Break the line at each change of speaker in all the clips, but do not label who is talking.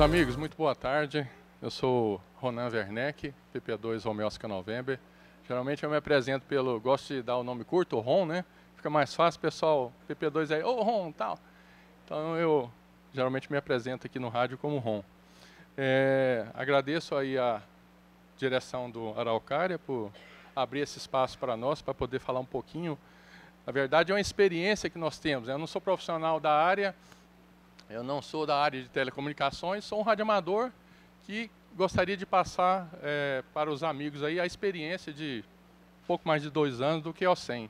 amigos, muito boa tarde. Eu sou Ronan Werneck, PP2 Romeo Oscar November. Geralmente eu me apresento pelo... Gosto de dar o nome curto, Ron, né? Fica mais fácil, pessoal, PP2 aí, ô Ron, tal. Então eu geralmente me apresento aqui no rádio como Ron. Agradeço aí a direção do Araucária por abrir esse espaço para nós, para poder falar um pouquinho. Na verdade é uma experiência que nós temos. Eu não sou profissional da área, eu não sou da área de telecomunicações, sou um radioamador que gostaria de passar para os amigos aí a experiência de pouco mais de 2 anos do QO100.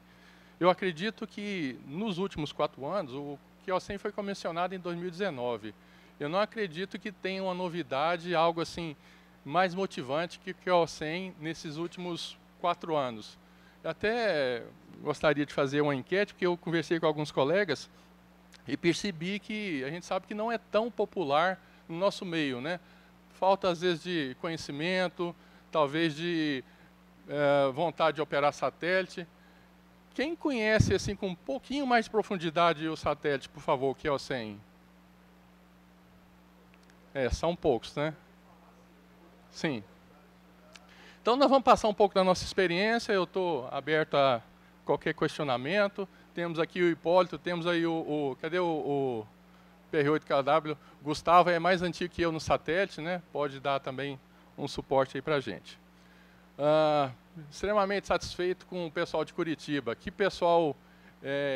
Eu acredito que nos últimos 4 anos, o QO100 foi convencionado em 2019. Eu não acredito que tenha uma novidade, algo assim, mais motivante que o QO100 nesses últimos 4 anos. Eu até gostaria de fazer uma enquete, porque eu conversei com alguns colegas e percebi que a gente sabe que não é tão popular no nosso meio, né? Falta, às vezes, de conhecimento, talvez de vontade de operar satélite. Quem conhece, assim, com um pouquinho mais de profundidade o satélite, por favor, o QO100? São poucos, né? Sim. Então, nós vamos passar um pouco da nossa experiência. Eu estou aberto a qualquer questionamento. Temos aqui o Hipólito, temos aí cadê o PR8KW? Gustavo é mais antigo que eu no satélite, né? Pode dar também um suporte aí para a gente. Extremamente satisfeito com o pessoal de Curitiba. Que pessoal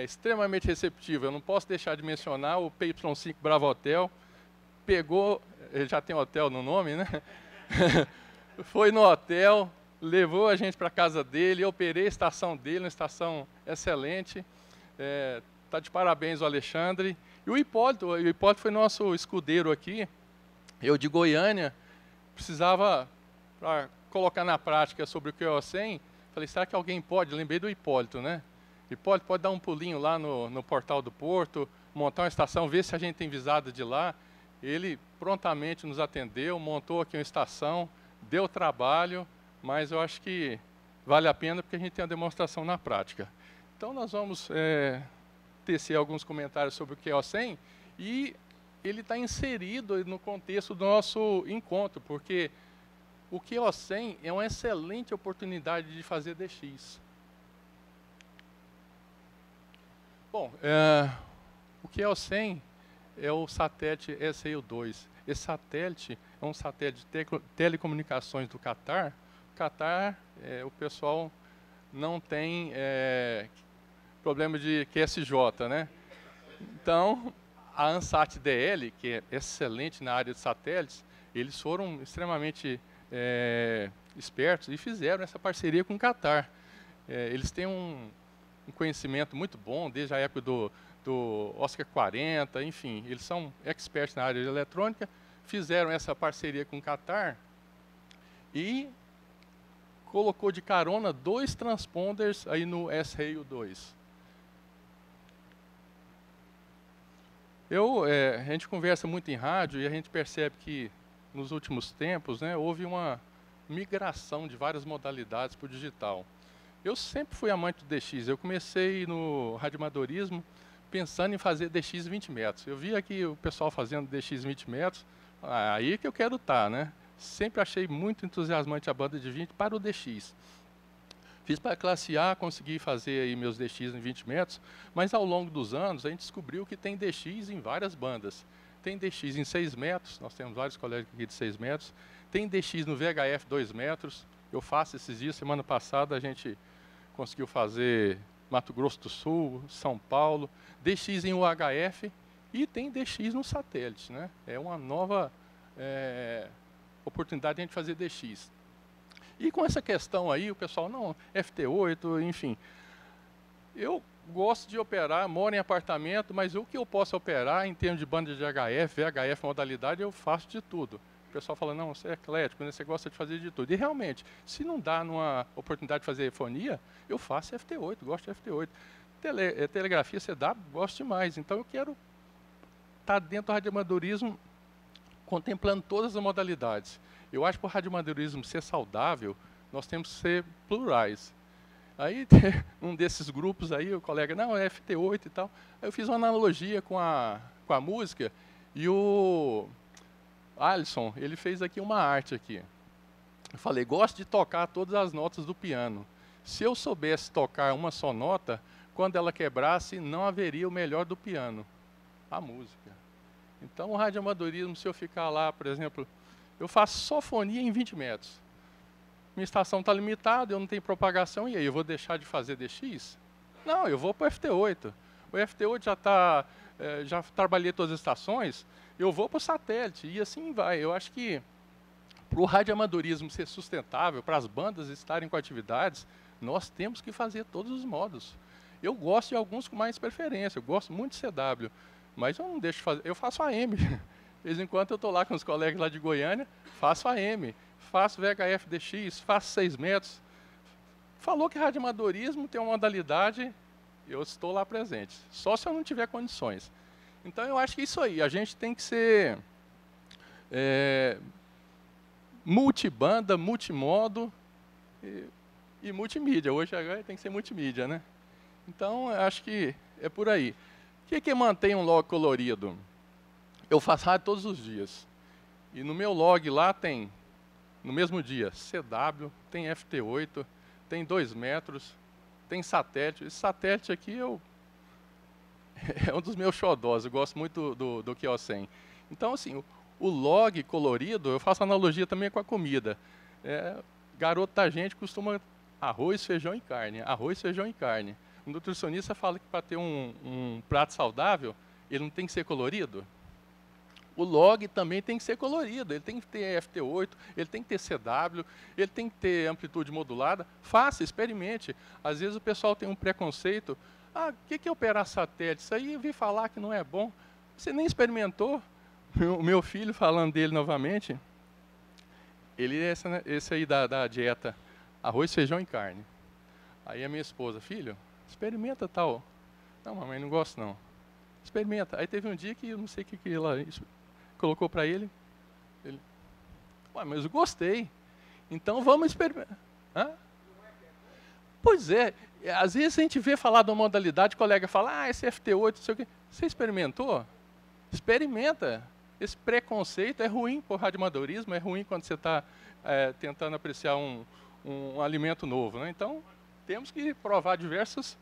extremamente receptivo. Eu não posso deixar de mencionar o PY5 Bravo Hotel. Pegou, ele já tem hotel no nome, né? Foi no hotel, levou a gente para a casa dele, eu operei a estação dele, uma estação excelente. Tá de parabéns o Alexandre. E o Hipólito foi nosso escudeiro aqui. Eu de Goiânia, precisava, para colocar na prática sobre o QO100, falei, será que alguém pode? Lembrei do Hipólito, né? Hipólito pode dar um pulinho lá no portal do Porto, montar uma estação, ver se a gente tem visada de lá. Ele prontamente nos atendeu, montou aqui uma estação, deu trabalho, mas eu acho que vale a pena porque a gente tem a demonstração na prática. Então nós vamos tecer alguns comentários sobre o QO100 e ele está inserido no contexto do nosso encontro, porque o QO100 é uma excelente oportunidade de fazer DX. Bom, o QO100 é o satélite SEO2. Esse satélite é um satélite de telecomunicações do Catar. O Catar, o pessoal não tem problema de QSJ, né? Então, a Ansat DL, que é excelente na área de satélites, eles foram extremamente espertos e fizeram essa parceria com o Catar. Eles têm um conhecimento muito bom, desde a época do Oscar 40, enfim, eles são experts na área de eletrônica, fizeram essa parceria com o Catar e colocou de carona 2 transponders aí no SREIO2. A gente conversa muito em rádio e a gente percebe que nos últimos tempos, né, houve uma migração de várias modalidades para o digital. Eu sempre fui amante do DX, eu comecei no radioamadorismo pensando em fazer DX 20 metros. Eu vi aqui o pessoal fazendo DX 20 metros, aí que eu quero estar, né? Sempre achei muito entusiasmante a banda de 20 para o DX. Fiz para a classe A, consegui fazer aí meus DX em 20 metros, mas ao longo dos anos a gente descobriu que tem DX em várias bandas. Tem DX em 6 metros, nós temos vários colegas aqui de 6 metros. Tem DX no VHF 2 metros, eu faço esses dias, semana passada a gente conseguiu fazer Mato Grosso do Sul, São Paulo, DX em UHF e tem DX no satélite, né? É uma nova oportunidade de a gente fazer DX. E com essa questão aí, o pessoal, não, FT8, enfim. Eu gosto de operar, moro em apartamento, mas o que eu posso operar em termos de banda de HF, VHF, modalidade, eu faço de tudo. O pessoal fala, não, você é eclético, né? Você gosta de fazer de tudo. E realmente, se não dá numa oportunidade de fazer fonia, eu faço FT8, gosto de FT8. Telegrafia CW, gosto demais. Então eu quero estar dentro do radioamadorismo contemplando todas as modalidades. Eu acho que para o radioamadorismo ser saudável, nós temos que ser plurais. Aí um desses grupos aí, o colega, não, é FT8 e tal. Aí eu fiz uma analogia com a música e Alisson, ele fez aqui uma arte aqui. Eu falei, gosto de tocar todas as notas do piano. Se eu soubesse tocar uma só nota, quando ela quebrasse, não haveria o melhor do piano, a música. Então, o radioamadorismo, se eu ficar lá, por exemplo, eu faço só fonia em 20 metros. Minha estação está limitada, eu não tenho propagação, e aí, eu vou deixar de fazer DX? Não, eu vou para o FT8. O FT8 já está, já trabalhei todas as estações, eu vou para o satélite, e assim vai. Eu acho que, para o radioamadorismo ser sustentável, para as bandas estarem com atividades, nós temos que fazer todos os modos. Eu gosto de alguns com mais preferência, eu gosto muito de CW, mas eu não deixo de fazer, eu faço AM. De vez em quando eu estou lá com os colegas lá de Goiânia, faço AM, faço VHF DX, faço 6 metros. Falou que radioamadorismo tem uma modalidade, eu estou lá presente, só se eu não tiver condições. Então eu acho que isso aí, a gente tem que ser multibanda, multimodo e multimídia. Hoje agora tem que ser multimídia, né? Então, eu acho que é por aí. O que mantém um log colorido? Eu faço rádio todos os dias. E no meu log lá tem, no mesmo dia, CW, tem FT8, tem 2 metros, tem satélite. Esse satélite aqui é um dos meus xodós, eu gosto muito do QO100. Então, assim, o log colorido, eu faço analogia também com a comida. Garoto da gente costuma arroz, feijão e carne. Arroz, feijão e carne. O nutricionista fala que para ter um prato saudável, ele não tem que ser colorido. O log também tem que ser colorido. Ele tem que ter FT8, ele tem que ter CW, ele tem que ter amplitude modulada. Faça, experimente. Às vezes o pessoal tem um preconceito. Ah, o que é operar satélite? Isso aí eu vi falar que não é bom. Você nem experimentou. O meu filho, falando dele novamente, ele é esse aí da dieta arroz, feijão e carne. Aí a minha esposa, filho, experimenta tal. Não, mamãe, não gosto não. Experimenta. Aí teve um dia que eu não sei o que ela colocou para ele. Ué, mas eu gostei. Então vamos experimentar. Hã? Pois é, às vezes a gente vê falar de uma modalidade, o colega fala, esse FT8, não sei o quê. Você experimentou? Experimenta. Esse preconceito é ruim para o radioamadorismo, é ruim quando você está tentando apreciar um alimento novo, né? Então, temos que provar diversas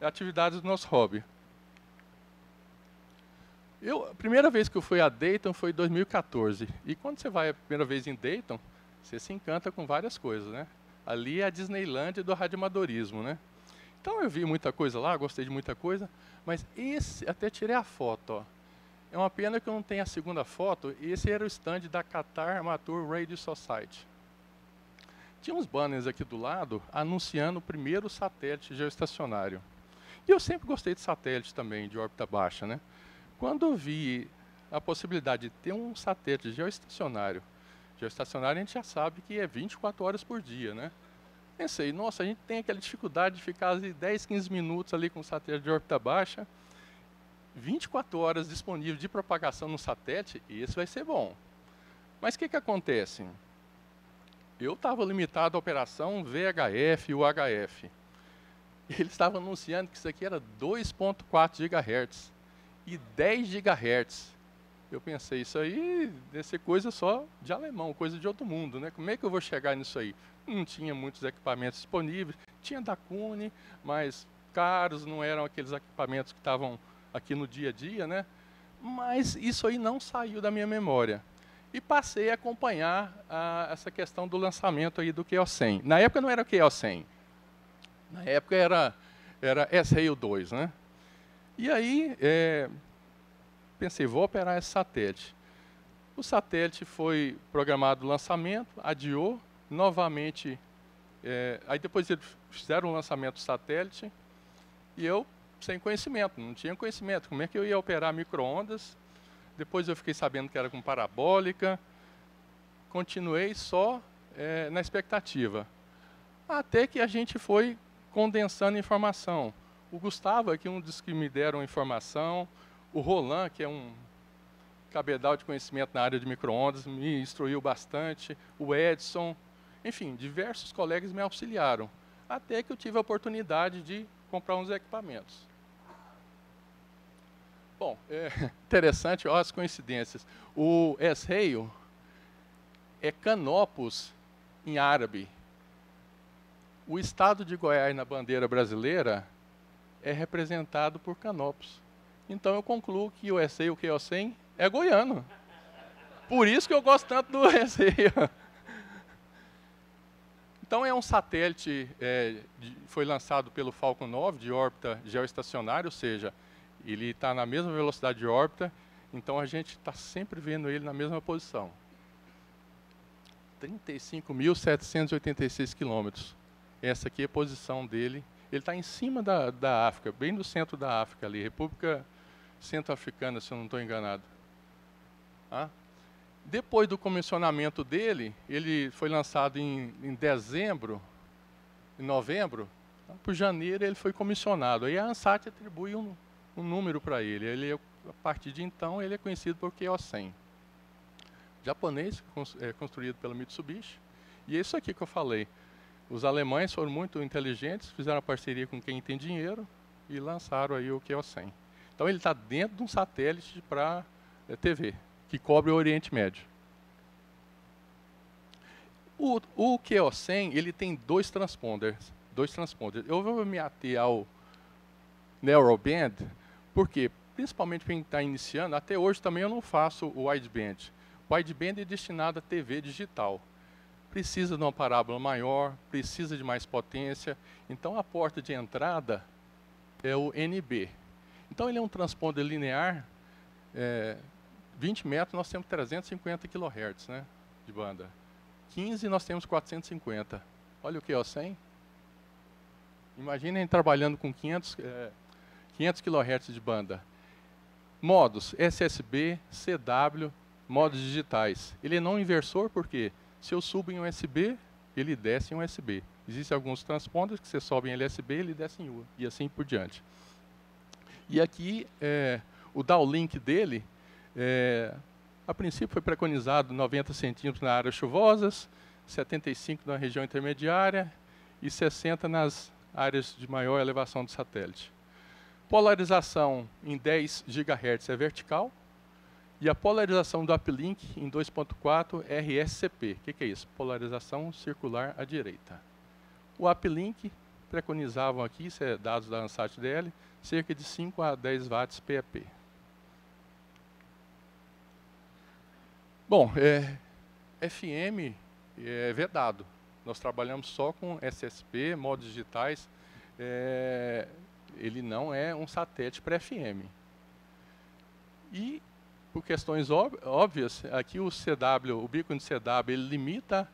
atividades do nosso hobby. A primeira vez que eu fui a Dayton foi em 2014. E quando você vai a primeira vez em Dayton, você se encanta com várias coisas, né? Ali é a Disneylândia do radioamadorismo, né? Então eu vi muita coisa lá, gostei de muita coisa, mas esse, até tirei a foto, ó. É uma pena que eu não tenho a segunda foto. Esse era o stand da Qatar Amateur Radio Society. Tinha uns banners aqui do lado anunciando o primeiro satélite geoestacionário. E eu sempre gostei de satélite também, de órbita baixa, né? Quando eu vi a possibilidade de ter um satélite geoestacionário, a gente já sabe que é 24 horas por dia, né? Pensei, nossa, a gente tem aquela dificuldade de ficar ali 10, 15 minutos ali com o satélite de órbita baixa, 24 horas disponível de propagação no satélite, e isso vai ser bom. Mas o que acontece? Eu estava limitado à operação VHF e UHF. Eles estavam anunciando que isso aqui era 2.4 GHz e 10 GHz. Eu pensei, isso aí deve ser coisa só de alemão, coisa de outro mundo, né? Como é que eu vou chegar nisso aí? Não tinha muitos equipamentos disponíveis, tinha da Kune, mas caros, não eram aqueles equipamentos que estavam aqui no dia a dia, né? Mas isso aí não saiu da minha memória. E passei a acompanhar essa questão do lançamento aí do QO100. Na época não era o QO100. Na época era S-Rail 2, né? E aí, pensei, vou operar esse satélite. O satélite foi programado o lançamento, adiou, novamente, aí depois eles fizeram o lançamento do satélite, e eu sem conhecimento, não tinha conhecimento. Como é que eu ia operar micro-ondas? Depois eu fiquei sabendo que era com parabólica. Continuei só na expectativa. Até que a gente foi condensando informação. O Gustavo aqui, um dos que me deram informação. O Roland, que é um cabedal de conhecimento na área de micro-ondas, me instruiu bastante. O Edson, enfim, diversos colegas me auxiliaram. Até que eu tive a oportunidade de comprar uns equipamentos. Bom, interessante, ó, as coincidências. O S-Rail, é Canopus em árabe. O estado de Goiás na bandeira brasileira é representado por Canopus. Então eu concluo que o USA e o QO100 é goiano. Por isso que eu gosto tanto do USA. Então é um satélite, foi lançado pelo Falcon 9 de órbita geoestacionária, ou seja, ele está na mesma velocidade de órbita, então a gente está sempre vendo ele na mesma posição. 35.786 quilômetros. Essa aqui é a posição dele. Ele está em cima da África, bem no centro da África ali, República Centro-Africana, se eu não estou enganado. Ah? Depois do comissionamento dele, ele foi lançado em dezembro, em novembro, por janeiro ele foi comissionado. Aí a ANSAT atribui um número para ele. A partir de então, ele é conhecido por QO100. Japonês, construído pela Mitsubishi. E é isso aqui que eu falei. Os alemães foram muito inteligentes, fizeram uma parceria com quem tem dinheiro e lançaram aí o QO100. Então ele está dentro de um satélite para TV, que cobre o Oriente Médio. O QO100 ele tem dois transponders. Eu vou me ater ao Narrowband, porque principalmente para quem está iniciando, até hoje também eu não faço o wideband. O wideband é destinado à TV digital. Precisa de uma parábola maior, precisa de mais potência. Então a porta de entrada é o NB. Então ele é um transponder linear, 20 metros nós temos 350 kHz, né, de banda. 15 nós temos 450. Olha o QO100. Imaginem trabalhando com 500 kHz de banda. Modos SSB, CW, modos digitais. Ele não é inversor porque se eu subo em USB, ele desce em USB. Existem alguns transponders que você sobe em LSB, ele desce em U, e assim por diante. E aqui, o downlink dele, a princípio foi preconizado 90 centímetros nas áreas chuvosas, 75 na região intermediária e 60 nas áreas de maior elevação do satélite. Polarização em 10 GHz é vertical, e a polarização do uplink em 2.4 RSCP. O que é isso? Polarização circular à direita. O uplink preconizavam aqui, isso é dados da ANSAT DL, cerca de 5 a 10 watts PEP. Bom, FM é vedado. Nós trabalhamos só com SSP, modos digitais. Ele não é um satélite para FM. E, por questões óbvias, aqui o beacon de CW, ele limita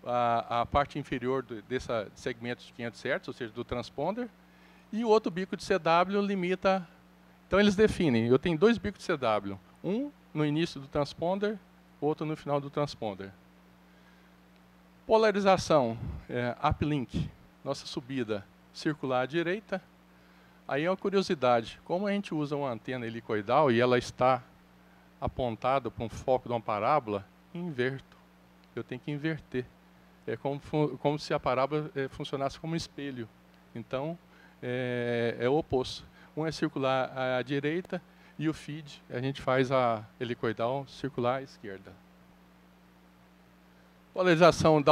a parte inferior desse segmento de 500 Hz, ou seja, do transponder, e o outro bico de CW limita. Então eles definem, eu tenho dois bicos de CW, um no início do transponder, outro no final do transponder. Polarização, uplink, nossa subida circular à direita. Aí é uma curiosidade, como a gente usa uma antena helicoidal e ela está apontada para um foco de uma parábola, inverto. Eu tenho que inverter. É como se a parábola funcionasse como um espelho. Então, é o oposto. Um é circular à direita e o feed, a gente faz a helicoidal circular à esquerda. Polarização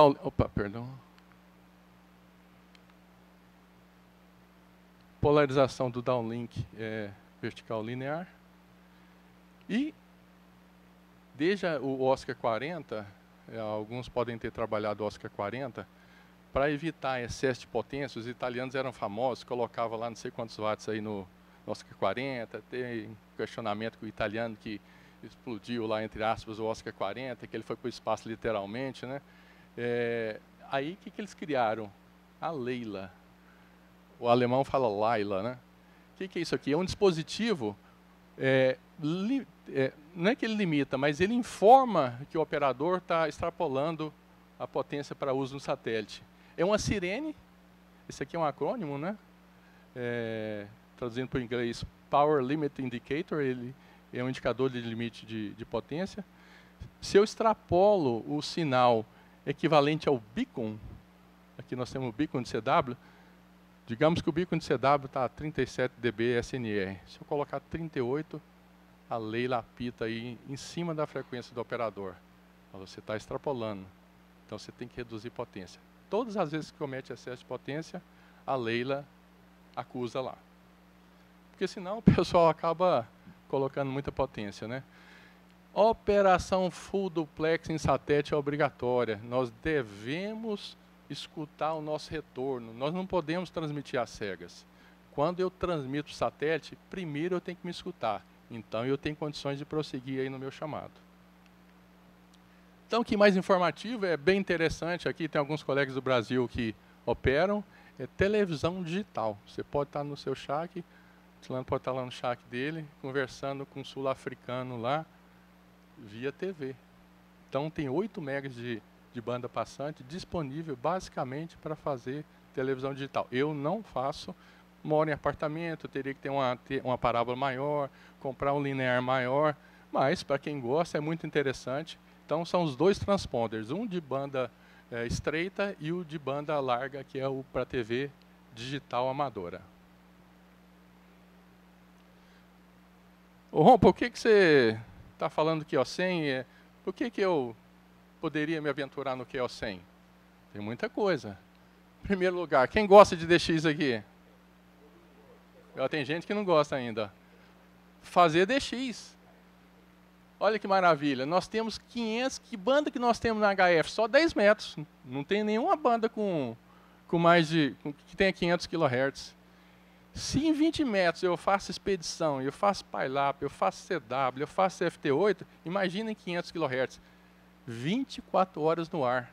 Polarização do downlink é vertical linear. E desde o Oscar 40, alguns podem ter trabalhado o Oscar 40, para evitar excesso de potência. Os italianos eram famosos, colocavam lá não sei quantos watts aí no Oscar 40, tem questionamento com o italiano que explodiu lá, entre aspas, o Oscar 40, que ele foi para o espaço literalmente, né? Aí o que eles criaram? A Leila. O alemão fala Laila, né? O que é isso aqui? É um dispositivo, não é que ele limita, mas ele informa que o operador está extrapolando a potência para uso no satélite. É uma sirene, esse aqui é um acrônimo, né? Traduzindo para o inglês, Power Limit Indicator, ele é um indicador de limite de potência. Se eu extrapolo o sinal equivalente ao beacon, aqui nós temos o beacon de CW, digamos que o beacon de CW está a 37 dB SNR. Se eu colocar 38, a Leila apita aí em cima da frequência do operador. Você está extrapolando. Então você tem que reduzir potência. Todas as vezes que comete excesso de potência, a Leila acusa lá. Porque senão o pessoal acaba colocando muita potência, né? Operação full duplex em satélite é obrigatória. Nós devemos escutar o nosso retorno. Nós não podemos transmitir às cegas. Quando eu transmito o satélite, primeiro eu tenho que me escutar. Então eu tenho condições de prosseguir aí no meu chamado. Então, o que mais informativo, é bem interessante, aqui tem alguns colegas do Brasil que operam, é televisão digital. Você pode estar no seu shack, o Tilano pode estar lá no shack dele, conversando com um sul-africano lá, via TV. Então, tem 8 megas de banda passante disponível basicamente para fazer televisão digital. Eu não faço, moro em apartamento, teria que ter uma parábola maior, comprar um linear maior, mas para quem gosta é muito interessante. Então são os 2 transponders, um de banda estreita e o de banda larga, que é o para TV digital amadora. Ô Ron, por que você está falando QO100? Por que eu poderia me aventurar no QO100? Tem muita coisa. Em primeiro lugar, quem gosta de DX aqui? Tem gente que não gosta ainda. Fazer DX. Olha que maravilha, nós temos 500, que banda que nós temos na HF? Só 10 metros, não tem nenhuma banda com que tenha 500 kHz. Se em 20 metros eu faço expedição, eu faço PyLab, eu faço CW, eu faço FT8, imagina em 500 kHz, 24 horas no ar.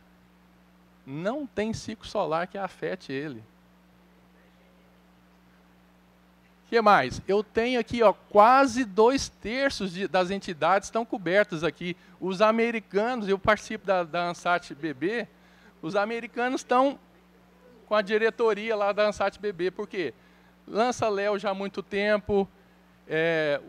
Não tem ciclo solar que afete ele. O que mais? Eu tenho aqui, ó, quase 2/3 das entidades estão cobertas aqui. Os americanos, eu participo da ANSAT BB, os americanos estão com a diretoria lá da ANSAT BB, por quê? Lança Léo já há muito tempo,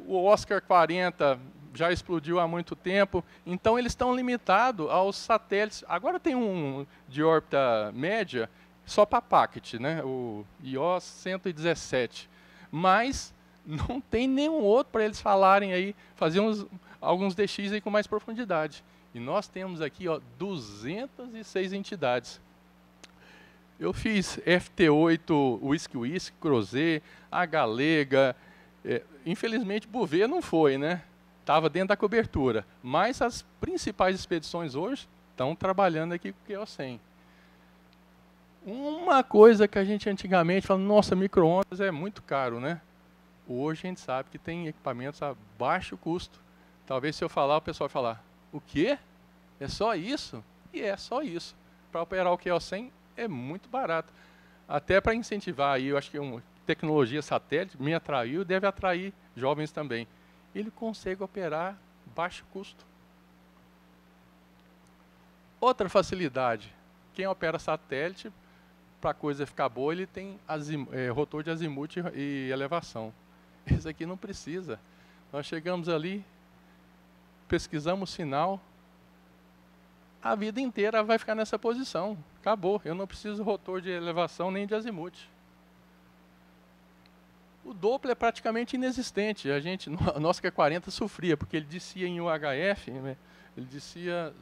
o Oscar 40 já explodiu há muito tempo, então eles estão limitados aos satélites. Agora tem um de órbita média só para packet, né? O IOS 117. Mas não tem nenhum outro para eles falarem aí, fazer alguns DX aí com mais profundidade. E nós temos aqui, ó, 206 entidades. Eu fiz FT8, Whisky, Crozet, a Galega. Infelizmente, Bouvet não foi, né? Estava dentro da cobertura. Mas as principais expedições hoje estão trabalhando aqui com o QO100. Uma coisa que a gente antigamente falava, nossa, micro-ondas é muito caro, né? Hoje a gente sabe que tem equipamentos a baixo custo. Talvez se eu falar, o pessoal vai falar, o quê? É só isso? E é só isso. Para operar o QO100 é muito barato. Até para incentivar aí, eu acho que uma tecnologia satélite me atraiu, deve atrair jovens também. Ele consegue operar baixo custo. Outra facilidade, quem opera satélite, para a coisa ficar boa, ele tem rotor de azimuth e elevação. Esse aqui não precisa. Nós chegamos ali, pesquisamos o sinal, a vida inteira vai ficar nessa posição. Acabou, eu não preciso rotor de elevação nem de azimuth. O Doppler é praticamente inexistente. Nosso Q40 sofria, porque ele descia em UHF, né? Ele descia,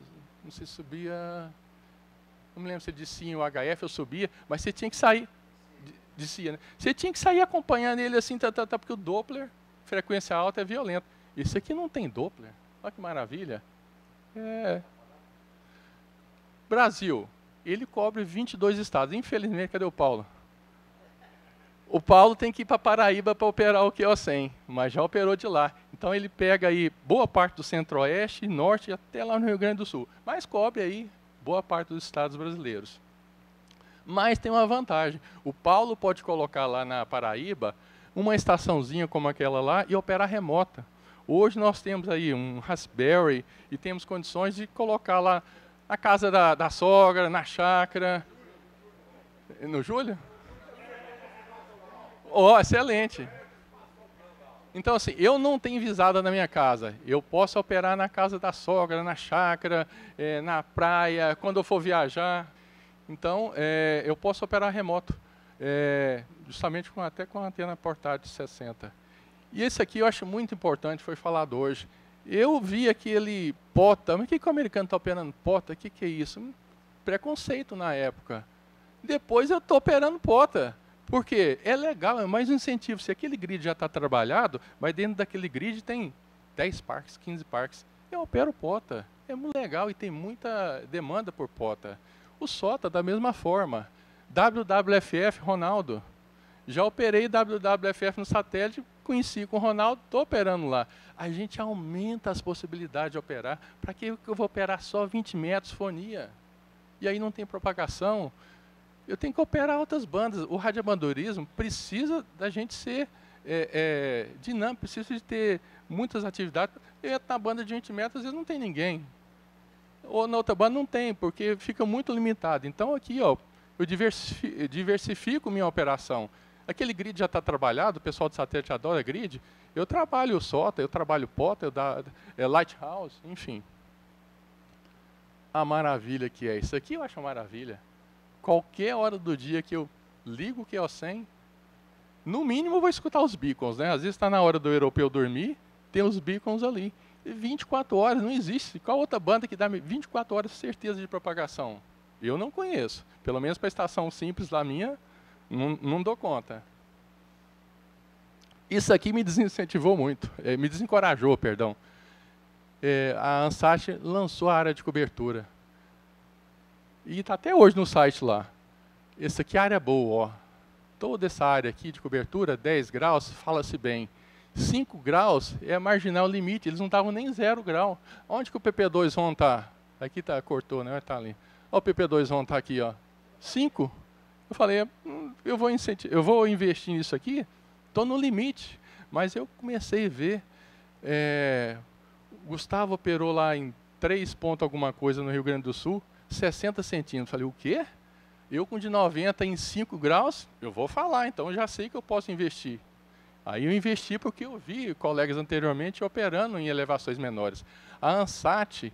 não sei se subia... Não me lembro se ele descia em UHF ou subia, mas você tinha que sair, descia, né? Você tinha que sair acompanhando ele assim, porque o Doppler, frequência alta, é violento. Isso aqui não tem Doppler. Olha que maravilha. Brasil, ele cobre 22 estados. Infelizmente, cadê o Paulo? O Paulo tem que ir para Paraíba para operar o QO100, mas já operou de lá. Então ele pega aí boa parte do centro-oeste, norte e até lá no Rio Grande do Sul. Mas cobre aí boa parte dos estados brasileiros. Mas tem uma vantagem. O Paulo pode colocar lá na Paraíba uma estaçãozinha como aquela lá e operar remota. Hoje nós temos aí um Raspberry e temos condições de colocar lá na casa da sogra, na chácara. No Júlio? Oh, excelente. Então, assim, eu não tenho visada na minha casa. Eu posso operar na casa da sogra, na chácara, na praia, quando eu for viajar. Então, eu posso operar remoto, justamente até com a antena portátil de 60. E esse aqui eu acho muito importante, foi falado hoje. Eu vi aquele POTA, mas o que o americano está operando POTA? O que é isso? Preconceito na época. Depois eu estou operando POTA. Por quê? É legal, é mais um incentivo. Se aquele grid já está trabalhado, mas dentro daquele grid tem 10 parques, 15 parques. Eu opero POTA. É muito legal e tem muita demanda por POTA. O SOTA, da mesma forma. WWFF, Ronaldo. Já operei WWFF no satélite, conheci com o Ronaldo, estou operando lá. A gente aumenta as possibilidades de operar. Para que eu vou operar só 20 metros fonia? E aí não tem propagação. Eu tenho que operar outras bandas. O radioamadorismo precisa da gente ser dinâmico, precisa de ter muitas atividades. Eu entro na banda de 20 metros, às vezes não tem ninguém. Ou na outra banda não tem, porque fica muito limitado. Então aqui, ó, eu diversifico minha operação. Aquele grid já está trabalhado, o pessoal do satélite adora grid. Eu trabalho o SOTA, eu trabalho POTA, Lighthouse, enfim. A maravilha que é. Isso aqui eu acho uma maravilha. Qualquer hora do dia que eu ligo o QO100, no mínimo eu vou escutar os beacons, né? Às vezes está na hora do europeu dormir, tem os beacons ali. E 24 horas, não existe. Qual outra banda que dá 24 horas de certeza de propagação? Eu não conheço. Pelo menos para a estação simples lá minha, não dou conta. Isso aqui me desincentivou muito, me desencorajou, perdão. A ANSAT lançou a área de cobertura. E está até hoje no site lá. Essa aqui é a área boa, ó. Toda essa área aqui de cobertura, 10 graus, fala-se bem. 5 graus é marginal limite, eles não estavam nem 0 grau. Onde que o PP2 RON está? Aqui tá, cortou, né? Está ali. Ó, o PP2 RON está aqui, ó. 5. Eu falei, eu vou investir nisso aqui, estou no limite. Mas eu comecei a ver, Gustavo operou lá em 3 pontos alguma coisa no Rio Grande do Sul, 60 centímetros. Falei, o quê? Eu com de 90 em 5 graus, eu vou falar, então eu já sei que eu posso investir. Aí eu investi porque eu vi colegas anteriormente operando em elevações menores. A ANSAT,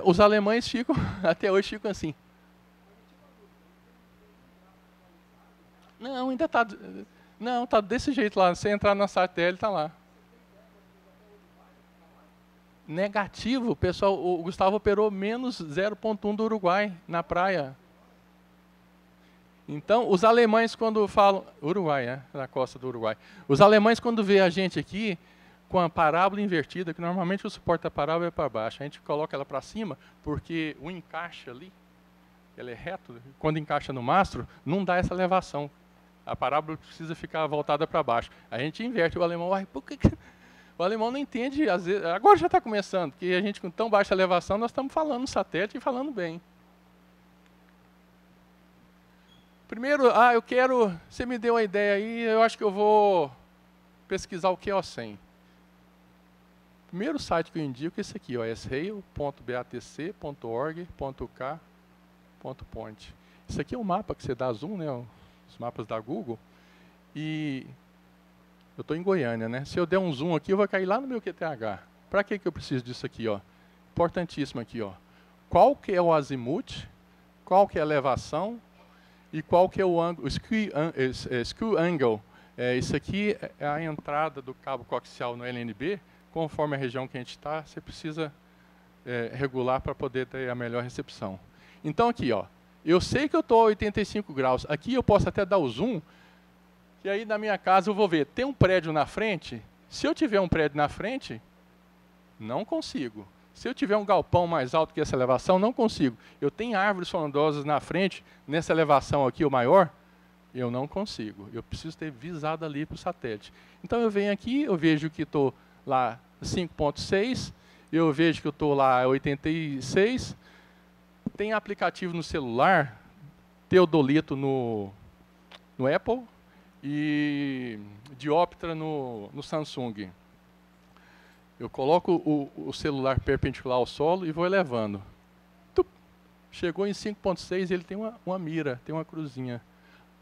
os alemães ficam, até hoje ficam assim. Não, ainda está... Não, está desse jeito lá. Se entrar na satélite, está lá. Negativo, pessoal. O Gustavo operou menos 0,1 do Uruguai, na praia. Então, os alemães quando falam... Uruguai, né? Na costa do Uruguai. Os alemães quando vê a gente aqui, com a parábola invertida, que normalmente o suporte da parábola é para baixo. A gente coloca ela para cima, porque o encaixe ali, ele é reto, quando encaixa no mastro, não dá essa elevação. A parábola precisa ficar voltada para baixo. A gente inverte. O alemão, por que... O alemão não entende, às vezes, agora já está começando, porque a gente com tão baixa elevação, nós estamos falando no satélite e falando bem. Primeiro, eu quero, você me deu a ideia aí, eu acho que eu vou pesquisar o QO100. Primeiro site que eu indico é esse aqui, srail.batc.org.k.point. Isso aqui é um mapa que você dá zoom, né, os mapas da Google, e eu estou em Goiânia, né? Se eu der um zoom aqui, eu vou cair lá no meu QTH. Para que eu preciso disso aqui, ó? Importantíssimo aqui, ó. Qual que é o azimuth, qual que é a elevação e qual que é o ângulo, screw angle. Isso aqui é a entrada do cabo coaxial no LNB. Conforme a região que a gente está, você precisa regular para poder ter a melhor recepção. Então aqui, ó, eu sei que eu estou a 85 graus. Aqui eu posso até dar o zoom. E aí, na minha casa, eu vou ver, tem um prédio na frente? Se eu tiver um prédio na frente, não consigo. Se eu tiver um galpão mais alto que essa elevação, não consigo. Eu tenho árvores frondosas na frente, nessa elevação aqui, o maior, eu não consigo. Eu preciso ter visado ali para o satélite. Então, eu venho aqui, eu vejo que estou lá 5.6, eu vejo que eu estou lá 86, tem aplicativo no celular, teodolito no Apple, e dióptra no Samsung. Eu coloco o celular perpendicular ao solo e vou elevando. Tup, chegou em 5.6, ele tem uma mira, tem uma cruzinha.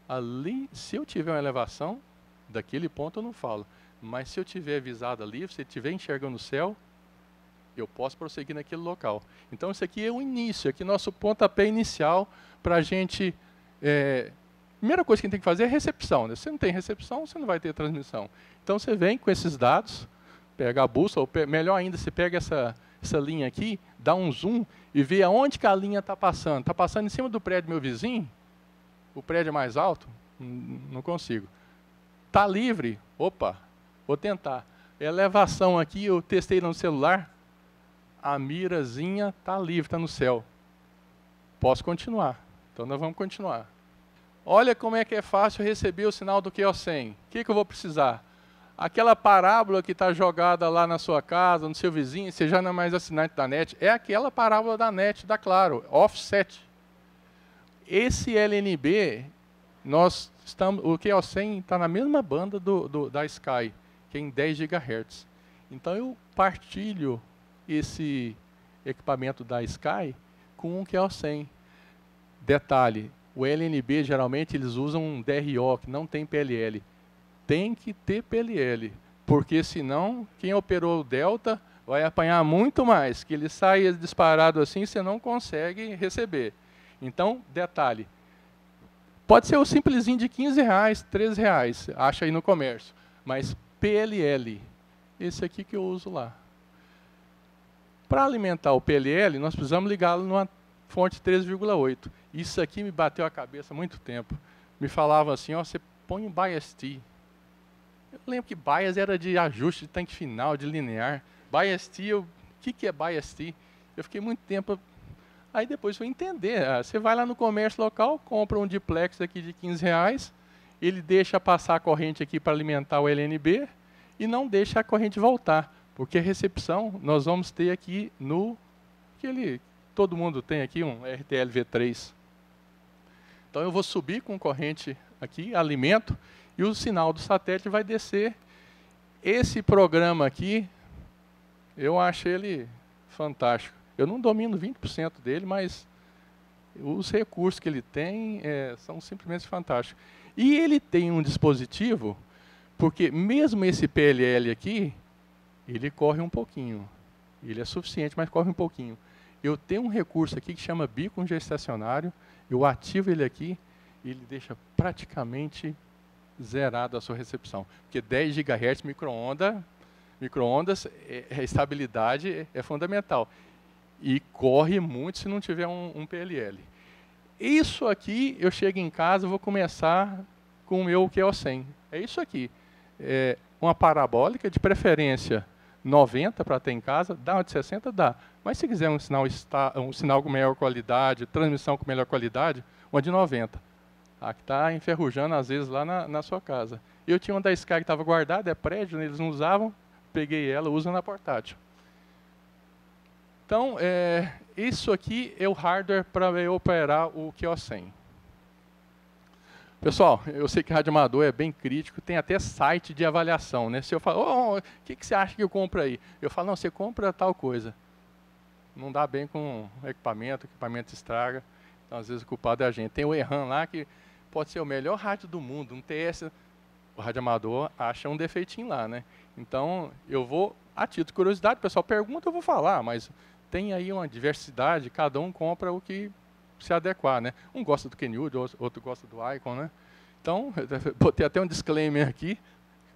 Ali, se eu tiver uma elevação, daquele ponto eu não falo. Mas se eu tiver visado ali, se eu estiver enxergando o céu, eu posso prosseguir naquele local. Então, isso aqui é o início, aqui é nosso pontapé inicial para a gente... Primeira coisa que a gente tem que fazer é recepção, né? Se você não tem recepção, você não vai ter transmissão. Então, você vem com esses dados, Pega a bússola, ou melhor ainda, você pega essa linha aqui, dá um zoom e vê aonde que a linha está passando. Está passando em cima do prédio do meu vizinho? O prédio é mais alto? Não consigo. Está livre? Opa, vou tentar. Elevação aqui, eu testei no celular. A mirazinha está livre, está no céu. Posso continuar. Então nós vamos continuar. Olha como é que é fácil receber o sinal do QO100. O que eu vou precisar? Aquela parábola que está jogada lá na sua casa, no seu vizinho, você já não é mais assinante da NET, é aquela parábola da NET, da Claro, offset. Esse LNB, o QO100 está na mesma banda da Sky, que é em 10 GHz. Então eu partilho esse equipamento da Sky com um QO100. Detalhe, o LNB geralmente eles usam um DRO, que não tem PLL. Tem que ter PLL, porque senão quem operou o Delta vai apanhar muito mais, que ele sai disparado assim, você não consegue receber. Então, detalhe, pode ser o simplesinho de R$15, R$13, acha aí no comércio, mas PLL, esse aqui que eu uso lá. Para alimentar o PLL, nós precisamos ligá-lo numa fonte 3,8. Isso aqui me bateu a cabeça há muito tempo. Me falavam assim, ó, você põe um bias T. Eu lembro que bias era de ajuste de tanque final, de linear. Bias T, o que é bias T? Eu fiquei muito tempo... Aí depois fui entender. Você vai lá no comércio local, compra um duplex aqui de R$15, ele deixa passar a corrente aqui para alimentar o LNB e não deixa a corrente voltar. Porque a recepção nós vamos ter aqui no... todo mundo tem aqui um RTL-V3. Então eu vou subir com corrente aqui, alimento, e o sinal do satélite vai descer. Esse programa aqui, eu acho ele fantástico. Eu não domino 20% dele, mas os recursos que ele tem são simplesmente fantásticos. E ele tem um dispositivo, porque mesmo esse PLL aqui, ele corre um pouquinho. Ele é suficiente, mas corre um pouquinho. Eu tenho um recurso aqui que chama beacon geoestacionário, eu ativo ele aqui e ele deixa praticamente zerado a sua recepção. Porque 10 GHz micro-ondas, a estabilidade é fundamental. E corre muito se não tiver um PLL. Isso aqui, eu chego em casa, vou começar com o meu QO100. É isso aqui. Uma parabólica, de preferência 90 para ter em casa, dá uma de 60? Dá. Mas se quiser um sinal com melhor qualidade, transmissão com melhor qualidade, uma de 90. A que está enferrujando, às vezes, lá na sua casa. Eu tinha uma da Sky que estava guardada, é prédio, eles não usavam, peguei ela, uso na portátil. Então, isso aqui é o hardware para eu operar o QO100. Pessoal, eu sei que rádio amador é bem crítico, tem até site de avaliação, né? Se eu falo, o que você acha que eu compro aí? Eu falo, não, você compra tal coisa. Não dá bem com o equipamento estraga, então às vezes o culpado é a gente. Tem o Erran lá que pode ser o melhor rádio do mundo, um TS, o rádio amador acha um defeitinho lá, né? Então, eu vou, a título de curiosidade, o pessoal pergunta, eu vou falar, mas tem aí uma diversidade, cada um compra o que se adequar, né? Um gosta do Kenwood, outro gosta do Icon, né? Então, botei até um disclaimer aqui,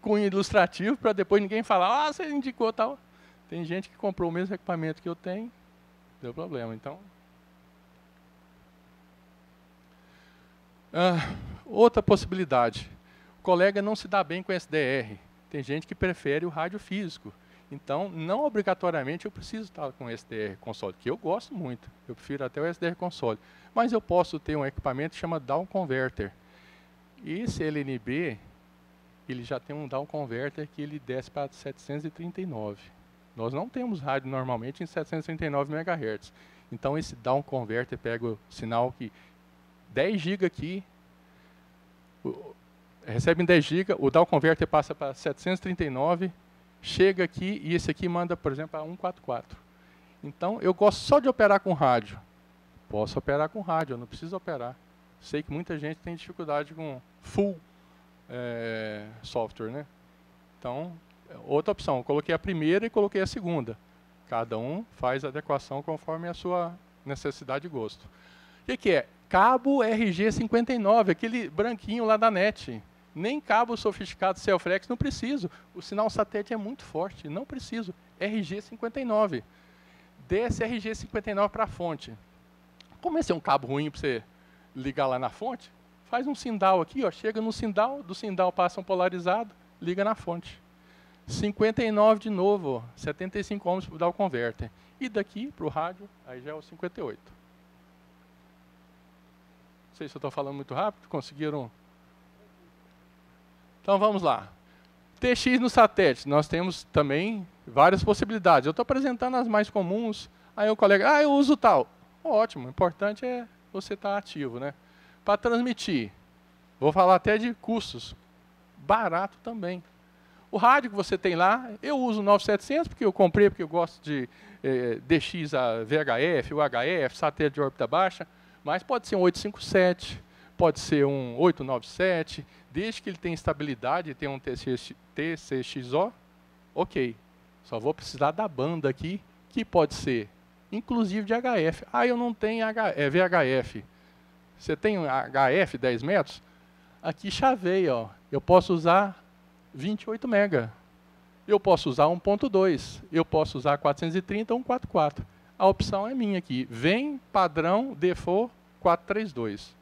com ilustrativo, para depois ninguém falar, você indicou tal. Tem gente que comprou o mesmo equipamento que eu tenho, deu problema, então... outra possibilidade, o colega não se dá bem com SDR, tem gente que prefere o rádio físico, então não obrigatoriamente eu preciso estar com o SDR console, que eu gosto muito, eu prefiro até o SDR console, mas eu posso ter um equipamento que chama Down Converter. Esse LNB, ele já tem um Down Converter que ele desce para 739. Nós não temos rádio normalmente em 739 MHz. Então esse Down Converter pega o sinal que 10 GB aqui, recebe em 10 GB, o Down Converter passa para 739, chega aqui e esse aqui manda, por exemplo, para 144. Então eu gosto só de operar com rádio. Posso operar com rádio, eu não preciso operar. Sei que muita gente tem dificuldade com full software, né? Então, outra opção, coloquei a primeira e coloquei a segunda. Cada um faz a adequação conforme a sua necessidade e gosto. O que é? Cabo RG59, aquele branquinho lá da NET. Nem cabo sofisticado Cellflex, não preciso. O sinal satélite é muito forte, não preciso. RG59. Desce RG59 para a fonte. Como esse é um cabo ruim para você ligar lá na fonte, faz um sindal aqui, ó, chega no sindal, do sindal passa um polarizado, liga na fonte. 59 de novo, ó, 75 ohms para dar o converter. E daqui para o rádio, aí já é o 58. Não sei se eu estou falando muito rápido, conseguiram? Então vamos lá. TX no satélite, nós temos também várias possibilidades. Eu estou apresentando as mais comuns, aí o colega, eu uso tal. Ótimo, o importante é você estar ativo, né? Para transmitir, vou falar até de custos, barato também. O rádio que você tem lá, eu uso o 9700 porque eu comprei, porque eu gosto de DX a VHF, UHF, satélite de órbita baixa, mas pode ser um 857, pode ser um 897, desde que ele tenha estabilidade e tenha um TCXO, ok. Só vou precisar da banda aqui, que pode ser, inclusive de HF. Eu não tenho VHF. Você tem um HF 10 metros? Aqui chaveia, ó. Eu posso usar 28 mega. Eu posso usar 1.2. Eu posso usar 430 ou 144. A opção é minha aqui. Vem padrão default 432.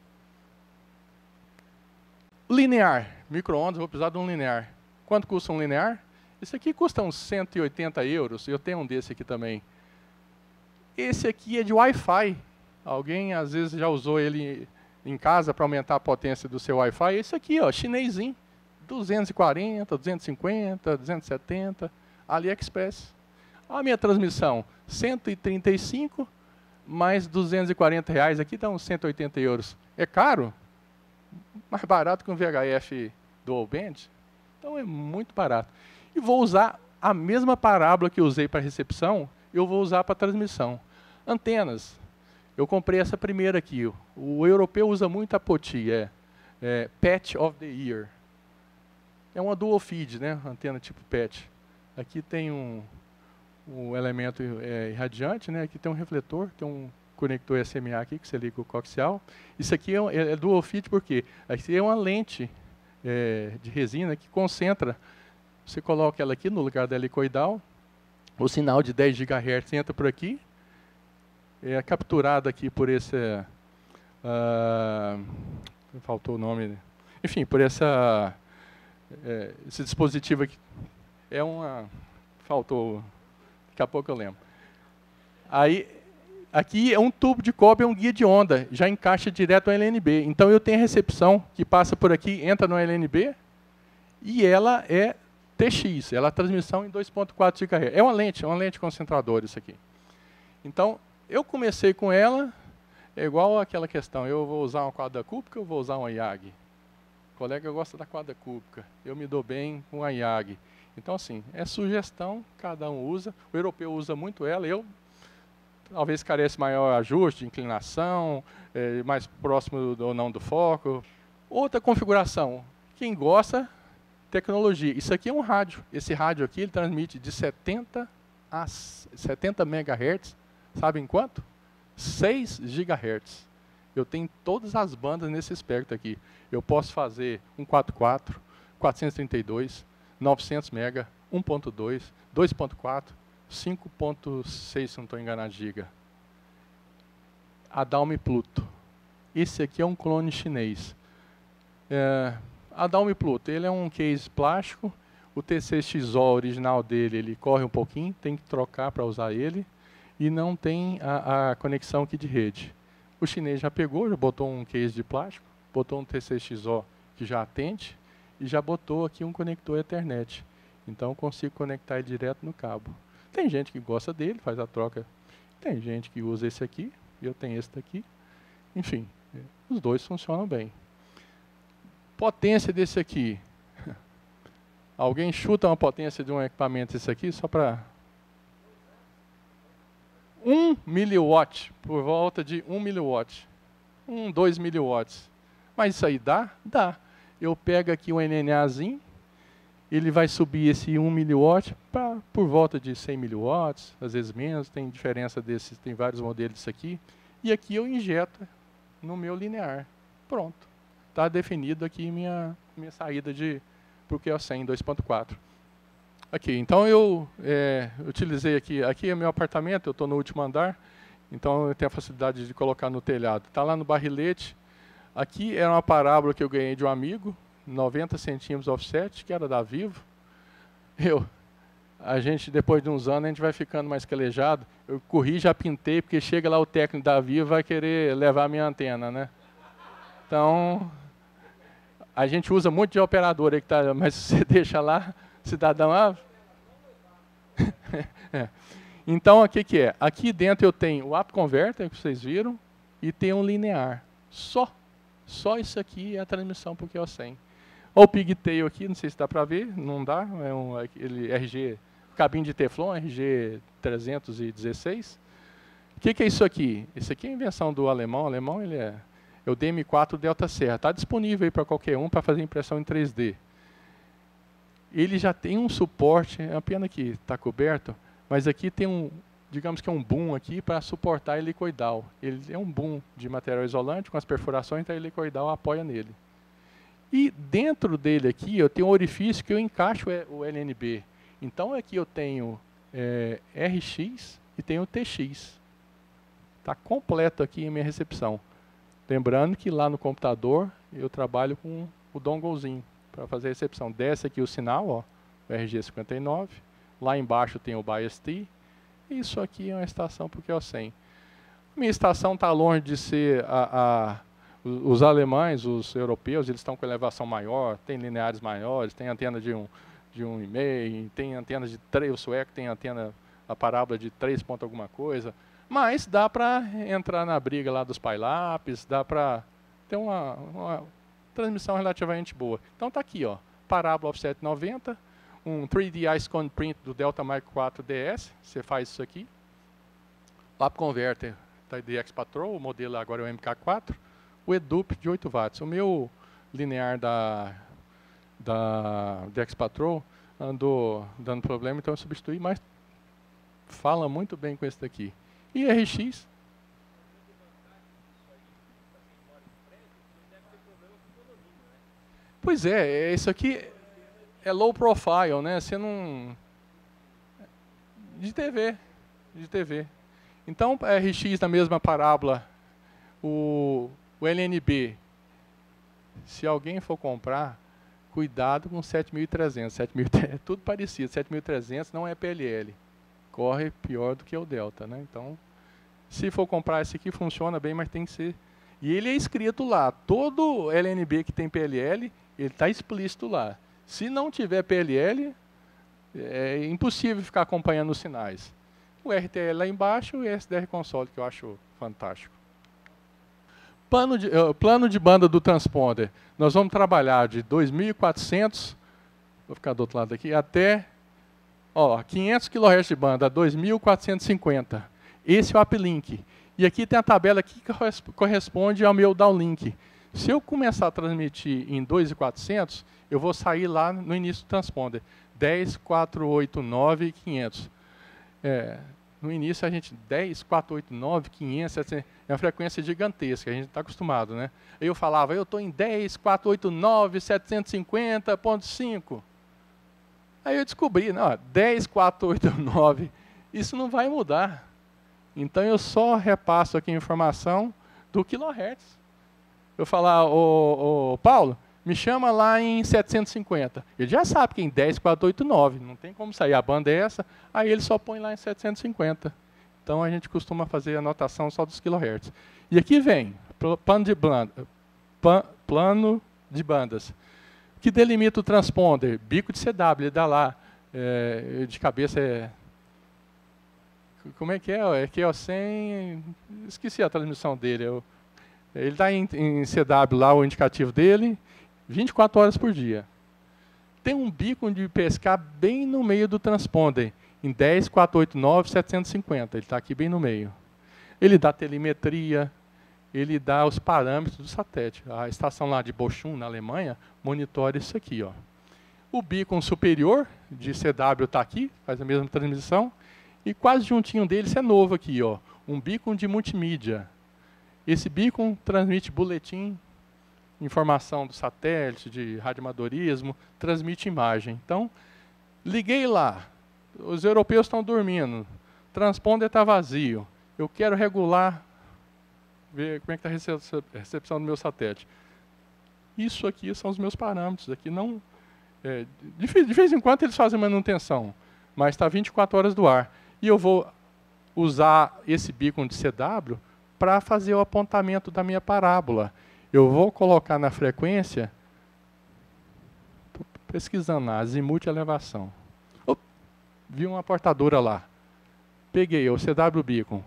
Linear. Micro-ondas, vou precisar de um linear. Quanto custa um linear? Esse aqui custa uns 180 euros. Eu tenho um desse aqui também. Esse aqui é de Wi-Fi. Alguém, às vezes, já usou ele em casa para aumentar a potência do seu Wi-Fi. Esse aqui, ó, chinesinho. 240, 250, 270, AliExpress. A minha transmissão, 135 mais 240 reais, aqui dá uns 180 euros. É caro? Mais barato que um VHF Dual Band? Então é muito barato. E vou usar a mesma parábola que eu usei para recepção, eu vou usar para transmissão. Antenas. Eu comprei essa primeira aqui. O europeu usa muito a POTI, Patch of the Ear. É uma dual feed, né? Antena tipo patch. Aqui tem um elemento irradiante, né? Aqui tem um refletor, tem um conector SMA aqui que você liga o coaxial. Isso aqui é dual feed porque aqui é uma lente de resina que concentra. Você coloca ela aqui no lugar da helicoidal, o sinal de 10 GHz entra por aqui, é capturado aqui por esse... faltou o nome. Enfim, por esse dispositivo aqui. Faltou. Daqui a pouco eu lembro. Aí, aqui é um tubo de cobre, é um guia de onda. Já encaixa direto no LNB. Então, eu tenho a recepção que passa por aqui, entra no LNB, e ela é TX. Ela é a transmissão em 2.4 GHz. É uma lente concentradora isso aqui. Então, eu comecei com ela, é igual aquela questão. Eu vou usar uma quadra cúbica ou vou usar uma IAG? O colega gosta da quadra cúbica, eu me dou bem com a IAG. Então, assim, é sugestão, cada um usa. O europeu usa muito ela, eu talvez carece maior ajuste de inclinação, mais próximo ou não do foco. Outra configuração, quem gosta, tecnologia. Isso aqui é um rádio. Esse rádio aqui, ele transmite de 70 a 70 MHz, sabe em quanto? 6 GHz. Eu tenho todas as bandas nesse espectro aqui. Eu posso fazer 144, 432, 900 MB, 1.2, 2.4, 5.6, se não estou enganado, giga. Adalme Pluto. Esse aqui é um clone chinês. Adalme Pluto, ele é um case plástico. O TCXO original dele, ele corre um pouquinho, tem que trocar para usar ele. E não tem a conexão aqui de rede. O chinês já pegou, já botou um case de plástico, botou um TCXO que já atende e já botou aqui um conector Ethernet. Então, eu consigo conectar ele direto no cabo. Tem gente que gosta dele, faz a troca. Tem gente que usa esse aqui, eu tenho esse daqui. Enfim, os dois funcionam bem. Potência desse aqui. Alguém chuta uma potência de um equipamento desse aqui, só para... 1 miliwatt, por volta de 1 miliwatt. 2 miliwatts. Mas isso aí dá? Dá. Eu pego aqui um NNAzinho, ele vai subir esse 1 miliwatt por volta de 100 miliwatts, às vezes menos, tem diferença desses, tem vários modelos disso aqui. E aqui eu injeto no meu linear. Pronto. está definido aqui minha saída para o QO100 2.4. Aqui, então eu utilizei aqui é meu apartamento, eu estou no último andar, então eu tenho a facilidade de colocar no telhado. Está lá no barrilete. Aqui era uma parábola que eu ganhei de um amigo, 90 centímetros offset, que era da Vivo. A gente, depois de uns anos, a gente vai ficando mais calejado. Eu corri, já pintei, porque chega lá o técnico da Vivo vai querer levar a minha antena, né? Então, a gente usa muito de operador aí, mas você deixa lá, cidadão... Então, o que é? Aqui dentro eu tenho o app converter, que vocês viram, e tem um linear. Só isso aqui é a transmissão para o QO100. O pigtail aqui, não sei se dá para ver, não dá, é aquele RG, cabine de Teflon, RG 316. O que é isso aqui? Isso aqui é a invenção do alemão. O alemão ele é o DM4 Delta Serra. Está disponível aí para qualquer um para fazer impressão em 3D. Ele já tem um suporte, é uma pena que está coberto, mas aqui tem digamos que é um boom aqui para suportar helicoidal. Ele é um boom de material isolante com as perfurações, então a helicoidal apoia nele. E dentro dele aqui eu tenho um orifício que eu encaixo o LNB. Então aqui eu tenho RX e tenho TX. Está completo aqui em minha recepção. Lembrando que lá no computador eu trabalho com o donglezinho para fazer a recepção. Desce aqui o sinal, ó, o RG59. Lá embaixo tem o BIOS-T. Isso aqui é uma estação para o QO100. Minha estação está longe de ser os alemães, os europeus, eles estão com elevação maior, tem lineares maiores, tem antena de 1,5, tem antena de 3, o sueco tem antena, a parábola de 3 ponto alguma coisa, mas dá para entrar na briga lá dos PILAPs, dá para ter uma transmissão relativamente boa. Então está aqui, ó, parábola offset 90, um 3D Icon Print do Delta Mic 4 DS, você faz isso aqui. Lap Converter da DX Patrol, o modelo agora é o MK4, o EDUP de 8 watts. O meu linear da DX Patrol andou dando problema, então eu substituí, mas fala muito bem com esse daqui. E RX? Pois é, isso aqui é low profile, né? Você não... De TV. Então, RX na mesma parábola, o LNB, se alguém for comprar, cuidado com 7300. É tudo parecido, 7300 não é PLL. Corre pior do que o Delta, né? Então, se for comprar esse aqui, funciona bem, mas tem que ser... E ele é escrito lá, todo LNB que tem PLL, ele está explícito lá. Se não tiver PLL, é impossível ficar acompanhando os sinais. O RTL lá embaixo e o SDR Console, que eu acho fantástico. Plano de banda do transponder. Nós vamos trabalhar de 2.400, vou ficar do outro lado aqui, até 500 kHz de banda, 2.450. Esse é o uplink. E aqui tem a tabela aqui que corresponde ao meu downlink. Se eu começar a transmitir em 2.400, eu vou sair lá no início do transponder. 10, 489, 500. No início a gente 10, 489, 500, 700, é uma frequência gigantesca, a gente está acostumado, né? Eu falava, eu estou em 10, 489, 750.5. Aí eu descobri, não, 10, 489, isso não vai mudar. Então eu só repasso aqui a informação do kHz. Eu falar, ô Paulo, me chama lá em 750. Ele já sabe que em 10.489, não tem como sair, a banda é essa, aí ele só põe lá em 750. Então a gente costuma fazer a anotação só dos kHz. E aqui vem, plano de bandas, que delimita o transponder, bico de CW, ele dá lá, de cabeça como é que é? É QO100, esqueci a transmissão dele. Ele dá em CW lá o indicativo dele, 24 horas por dia. Tem um beacon de PSK bem no meio do transponder, em 10.489, 750. Ele está aqui bem no meio. Ele dá telemetria, ele dá os parâmetros do satélite. A estação lá de Bochum, na Alemanha, monitora isso aqui, ó. O beacon superior de CW está aqui, faz a mesma transmissão. E quase juntinho dele, isso é novo aqui, ó, um beacon de multimídia. Esse beacon transmite boletim informação do satélite, de radioamadorismo, transmite imagem. Então, liguei lá, os europeus estão dormindo, o transponder está vazio, eu quero regular, ver como é que está a recepção do meu satélite. Isso aqui são os meus parâmetros, aqui não... de vez em quando eles fazem manutenção, mas está 24 horas do ar. E eu vou usar esse beacon de CW para fazer o apontamento da minha parábola. Eu vou colocar na frequência, estou pesquisando lá, azimuth e elevação. Vi uma portadora lá. Peguei o CW Beacon.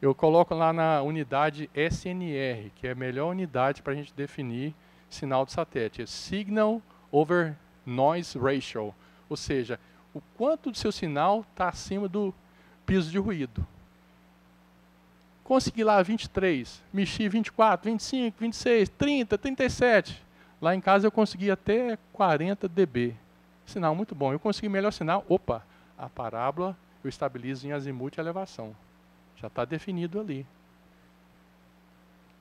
Eu coloco lá na unidade SNR, que é a melhor unidade para a gente definir sinal de satélite. É Signal over Noise Ratio. Ou seja, o quanto do seu sinal está acima do piso de ruído. Consegui lá 23, mexi 24, 25, 26, 30, 37. Lá em casa eu consegui até 40 dB. Sinal muito bom. Eu consegui melhor sinal. Opa, a parábola eu estabilizo em azimuth e elevação. Já está definido ali.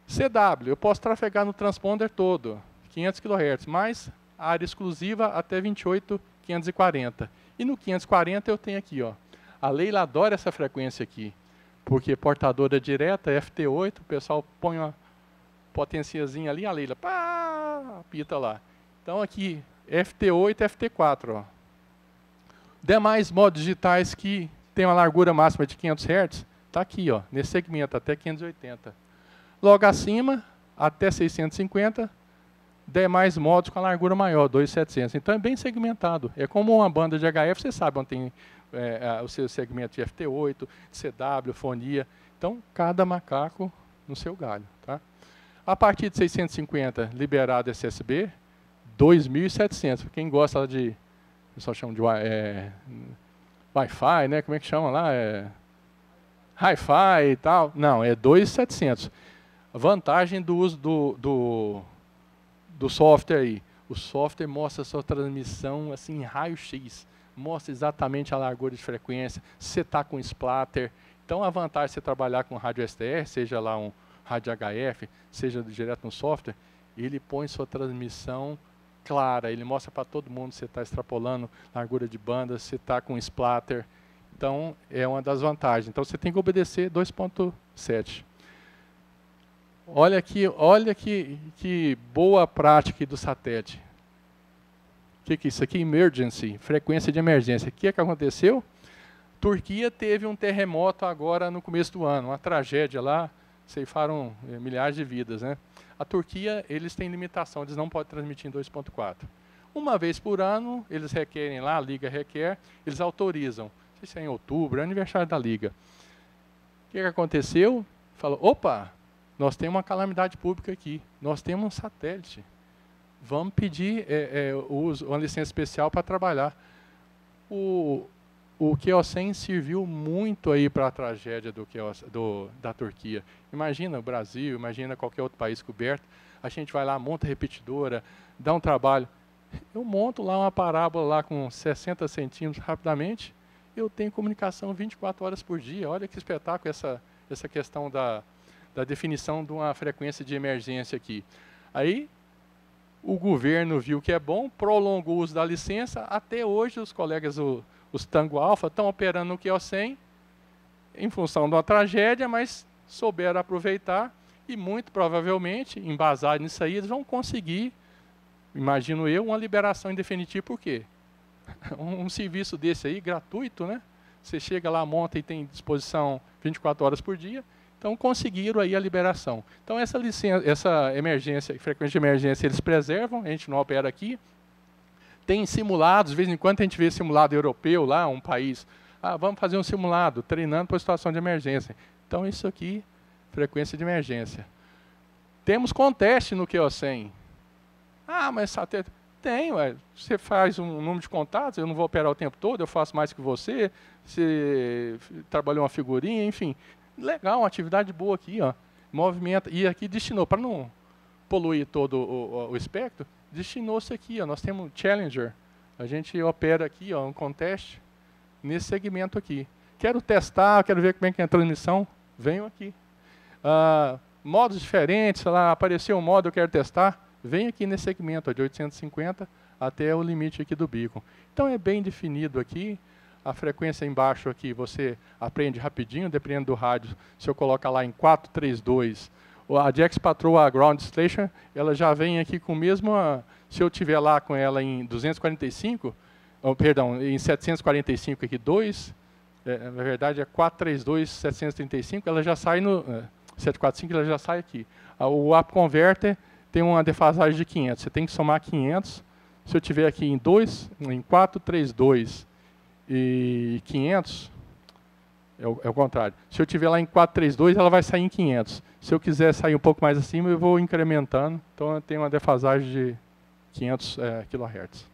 CW, eu posso trafegar no transponder todo, 500 kHz, mas área exclusiva até 28.540. E no 540 eu tenho aqui, ó. A Leila adora essa frequência aqui, porque portadora direta, FT8, o pessoal põe uma potenciazinha ali, a Leila, pá, apita lá. Então aqui, FT8, FT4, ó. Demais modos digitais que tem uma largura máxima de 500 Hz, está aqui, ó, nesse segmento, até 580. Logo acima, até 650, demais modos com a largura maior, 2.700. Então é bem segmentado. É como uma banda de HF, você sabe onde tem o seu segmento de FT8, CW, fonia. Então, cada macaco no seu galho. Tá? A partir de 650, liberado SSB, 2.700. Quem gosta de, o pessoal chama de Wi-Fi, né? Como é que chama lá? Hi-Fi e tal. Não, é 2.700. A vantagem do uso do software aí. O software mostra a sua transmissão assim, em raio-x. Mostra exatamente a largura de frequência. Se você está com splatter. Então, a vantagem de você trabalhar com rádio STR, seja lá um rádio HF, seja direto no software, ele põe sua transmissão clara. Ele mostra para todo mundo se você está extrapolando largura de banda, se está com splatter. Então, é uma das vantagens. Então, você tem que obedecer 2.7. Olha que boa prática do satélite. O que é isso aqui? Emergency, frequência de emergência. O que aconteceu? Turquia teve um terremoto agora no começo do ano, uma tragédia lá, ceifaram milhares de vidas, né? A Turquia, eles têm limitação, eles não podem transmitir em 2.4. Uma vez por ano, eles requerem lá, a Liga requer, eles autorizam. Não sei se é em outubro, é aniversário da Liga. O que aconteceu? Falou, opa, nós temos uma calamidade pública aqui, nós temos um satélite. Vamos pedir uma licença especial para trabalhar. O QOCEN serviu muito aí para a tragédia da Turquia. Imagina o Brasil, imagina qualquer outro país coberto. A gente vai lá, monta repetidora, dá um trabalho. Eu monto lá uma parábola lá com 60 centímetros rapidamente. Eu tenho comunicação 24 horas por dia. Olha que espetáculo essa questão da definição de uma frequência de emergência aqui. Aí, o governo viu que é bom, prolongou o uso da licença. Até hoje, os colegas, os Tango Alpha, estão operando no QO100 em função de uma tragédia, mas souberam aproveitar e, muito provavelmente, embasado nisso aí, eles vão conseguir, imagino eu, uma liberação em definitivo. Por quê? Um serviço desse aí, gratuito, né? Você chega lá, monta e tem disposição 24 horas por dia. Então, conseguiram aí a liberação. Então, essa licença, essa emergência, frequência de emergência, eles preservam, a gente não opera aqui. Tem simulados, de vez em quando a gente vê simulado europeu lá, um país. Ah, vamos fazer um simulado, treinando para a situação de emergência. Então, isso aqui, frequência de emergência. Temos conteste no QO100. Ah, mas satélite... Tem, ué. Você faz um número de contatos, eu não vou operar o tempo todo, eu faço mais que você trabalhou uma figurinha, enfim... Legal, uma atividade boa aqui, ó. Movimenta, e aqui destinou, para não poluir todo o espectro, destinou-se aqui, ó. Nós temos Challenger. A gente opera aqui, ó, um contest nesse segmento aqui. Quero testar, quero ver como é que é a transmissão, venho aqui. Modos diferentes, sei lá, apareceu um modo, eu quero testar, vem aqui nesse segmento ó, de 850 até o limite aqui do beacon. Então é bem definido aqui. A frequência embaixo aqui você aprende rapidinho, dependendo do rádio. Se eu colocar lá em 432, a Jax Patrol, a Ground Station, ela já vem aqui com o mesmo... Se eu tiver lá com ela em 245, perdão, em 745 aqui, 2, na verdade é 432, 735, ela já sai no... 745, ela já sai aqui. O Up Converter tem uma defasagem de 500, você tem que somar 500. Se eu tiver aqui em 432 e 500, é o contrário. Se eu tiver lá em 432, ela vai sair em 500. Se eu quiser sair um pouco mais acima, eu vou incrementando. Então eu tenho uma defasagem de 500 kHz.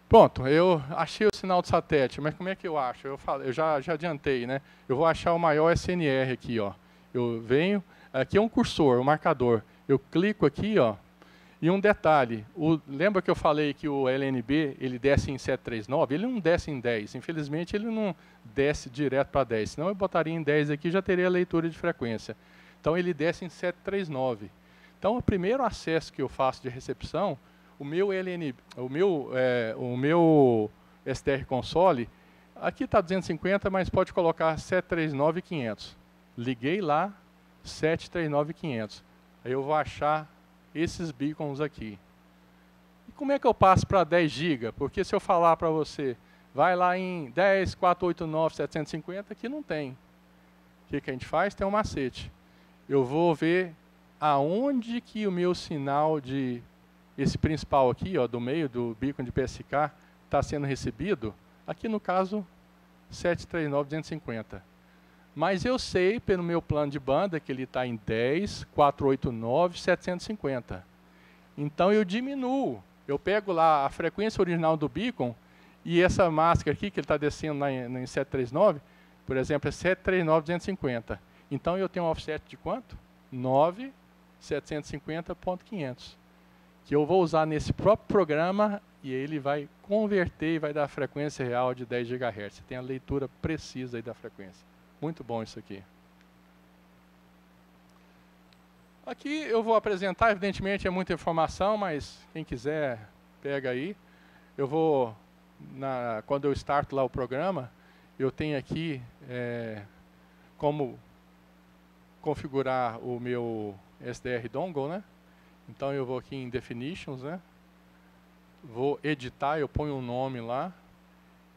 Pronto, eu achei o sinal de satélite, mas como é que eu acho? Eu já adiantei, né? Eu vou achar o maior SNR aqui, ó. Eu venho, aqui é um cursor, um marcador. Eu clico aqui, ó. E um detalhe, lembra que eu falei que o LNB ele desce em 739? Ele não desce em 10, infelizmente ele não desce direto para 10, senão eu botaria em 10 aqui e já teria a leitura de frequência. Então ele desce em 739. Então o primeiro acesso que eu faço de recepção, o meu STR Console, aqui está 250, mas pode colocar 739.500. Liguei lá, 739.500. Aí eu vou achar esses beacons aqui. E como é que eu passo para 10 GB? Porque se eu falar para você, vai lá em 10, 489, 750, aqui não tem. O que a gente faz? Tem um macete. Eu vou ver aonde que o meu sinal de... Esse principal aqui, ó, do meio do beacon de PSK, está sendo recebido. Aqui no caso, 739.250. Mas eu sei, pelo meu plano de banda, que ele está em 10, 489, 750. Então eu diminuo. Eu pego lá a frequência original do beacon e essa máscara aqui, que ele está descendo lá em 739, por exemplo, é 739.250. Então eu tenho um offset de quanto? 9.750.500. Que eu vou usar nesse próprio programa e ele vai converter e vai dar a frequência real de 10 GHz. Você tem a leitura precisa aí da frequência. Muito bom isso aqui. Aqui eu vou apresentar, evidentemente é muita informação, mas quem quiser, pega aí. Eu vou, quando eu starto lá o programa, eu tenho aqui como configurar o meu SDR Dongle, né? Então eu vou aqui em Definitions, né? Vou editar, eu ponho um nome lá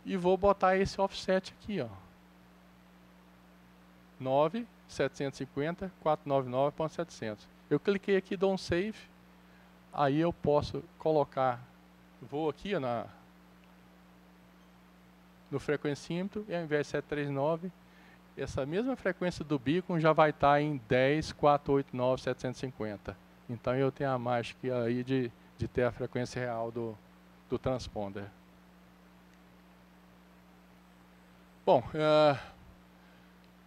e vou botar esse offset aqui, ó. 9.750.499.700. Eu cliquei aqui, dou um save, aí eu posso colocar, vou aqui ó, no frequencímetro, e ao invés de 739, essa mesma frequência do beacon já vai estar em 10.489.750. Então eu tenho a mágica aí de ter a frequência real do transponder. Bom,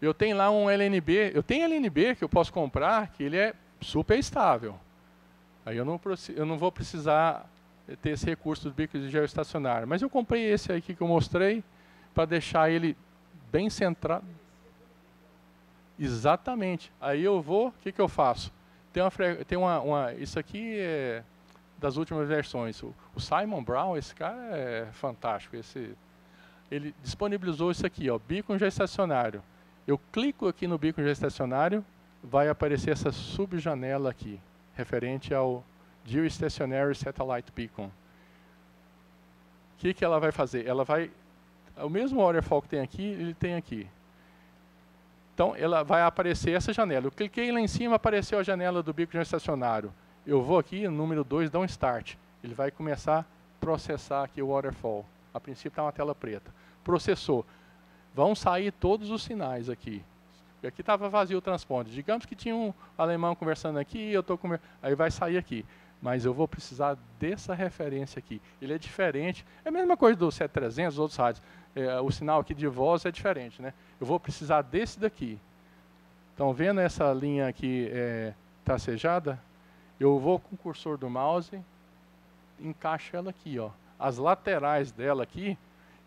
eu tenho lá um LNB, eu tenho LNB que eu posso comprar, que ele é super estável. Aí eu não vou precisar ter esse recurso dos bicos de geoestacionário. Mas eu comprei esse aqui que eu mostrei, para deixar ele bem centrado. Exatamente. Aí eu vou, o que eu faço? Isso aqui é das últimas versões. O Simon Brown, esse cara é fantástico. Ele disponibilizou isso aqui, ó, beacon geoestacionário. Eu clico aqui no beacon geoestacionário, vai aparecer essa subjanela aqui, referente ao Geostationary Satellite Beacon. O que ela vai fazer? Ela vai... O mesmo waterfall que tem aqui, ele tem aqui. Então, ela vai aparecer essa janela. Eu cliquei lá em cima, apareceu a janela do beacon geoestacionário. Eu vou aqui, no número 2, dar um Start. Ele vai começar a processar aqui o waterfall. A princípio está uma tela preta. Processou. Vão sair todos os sinais aqui. Aqui estava vazio o transponder. Digamos que tinha um alemão conversando aqui, aí vai sair aqui. Mas eu vou precisar dessa referência aqui. Ele é diferente. É a mesma coisa do 7300, os outros rádios. O sinal aqui de voz é diferente, né? Eu vou precisar desse daqui. Estão vendo essa linha aqui tracejada? Eu vou com o cursor do mouse, encaixo ela aqui, ó. As laterais dela aqui,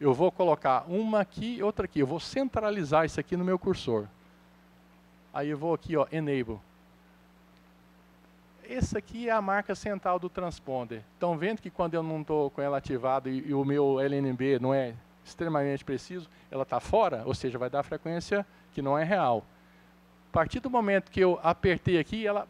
eu vou colocar uma aqui e outra aqui. Eu vou centralizar isso aqui no meu cursor. Aí eu vou aqui, ó, Enable. essa aqui é a marca central do transponder. Estão vendo que quando eu não estou com ela ativada e o meu LNB não é extremamente preciso, ela está fora, ou seja, vai dar frequência que não é real. A partir do momento que eu apertei aqui, ela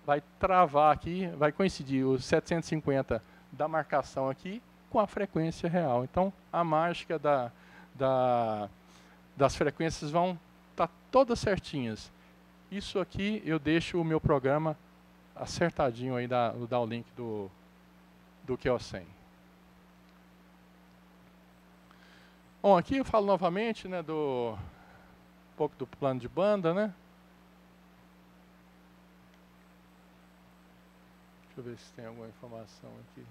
vai travar aqui, vai coincidir os 750 da marcação aqui com a frequência real. Então, a mágica das frequências vão estar todas certinhas. Isso aqui eu deixo o meu programa acertadinho aí, vou dar o link do QO100. Bom, aqui eu falo novamente, né, um pouco do plano de banda, né? Deixa eu ver se tem alguma informação aqui.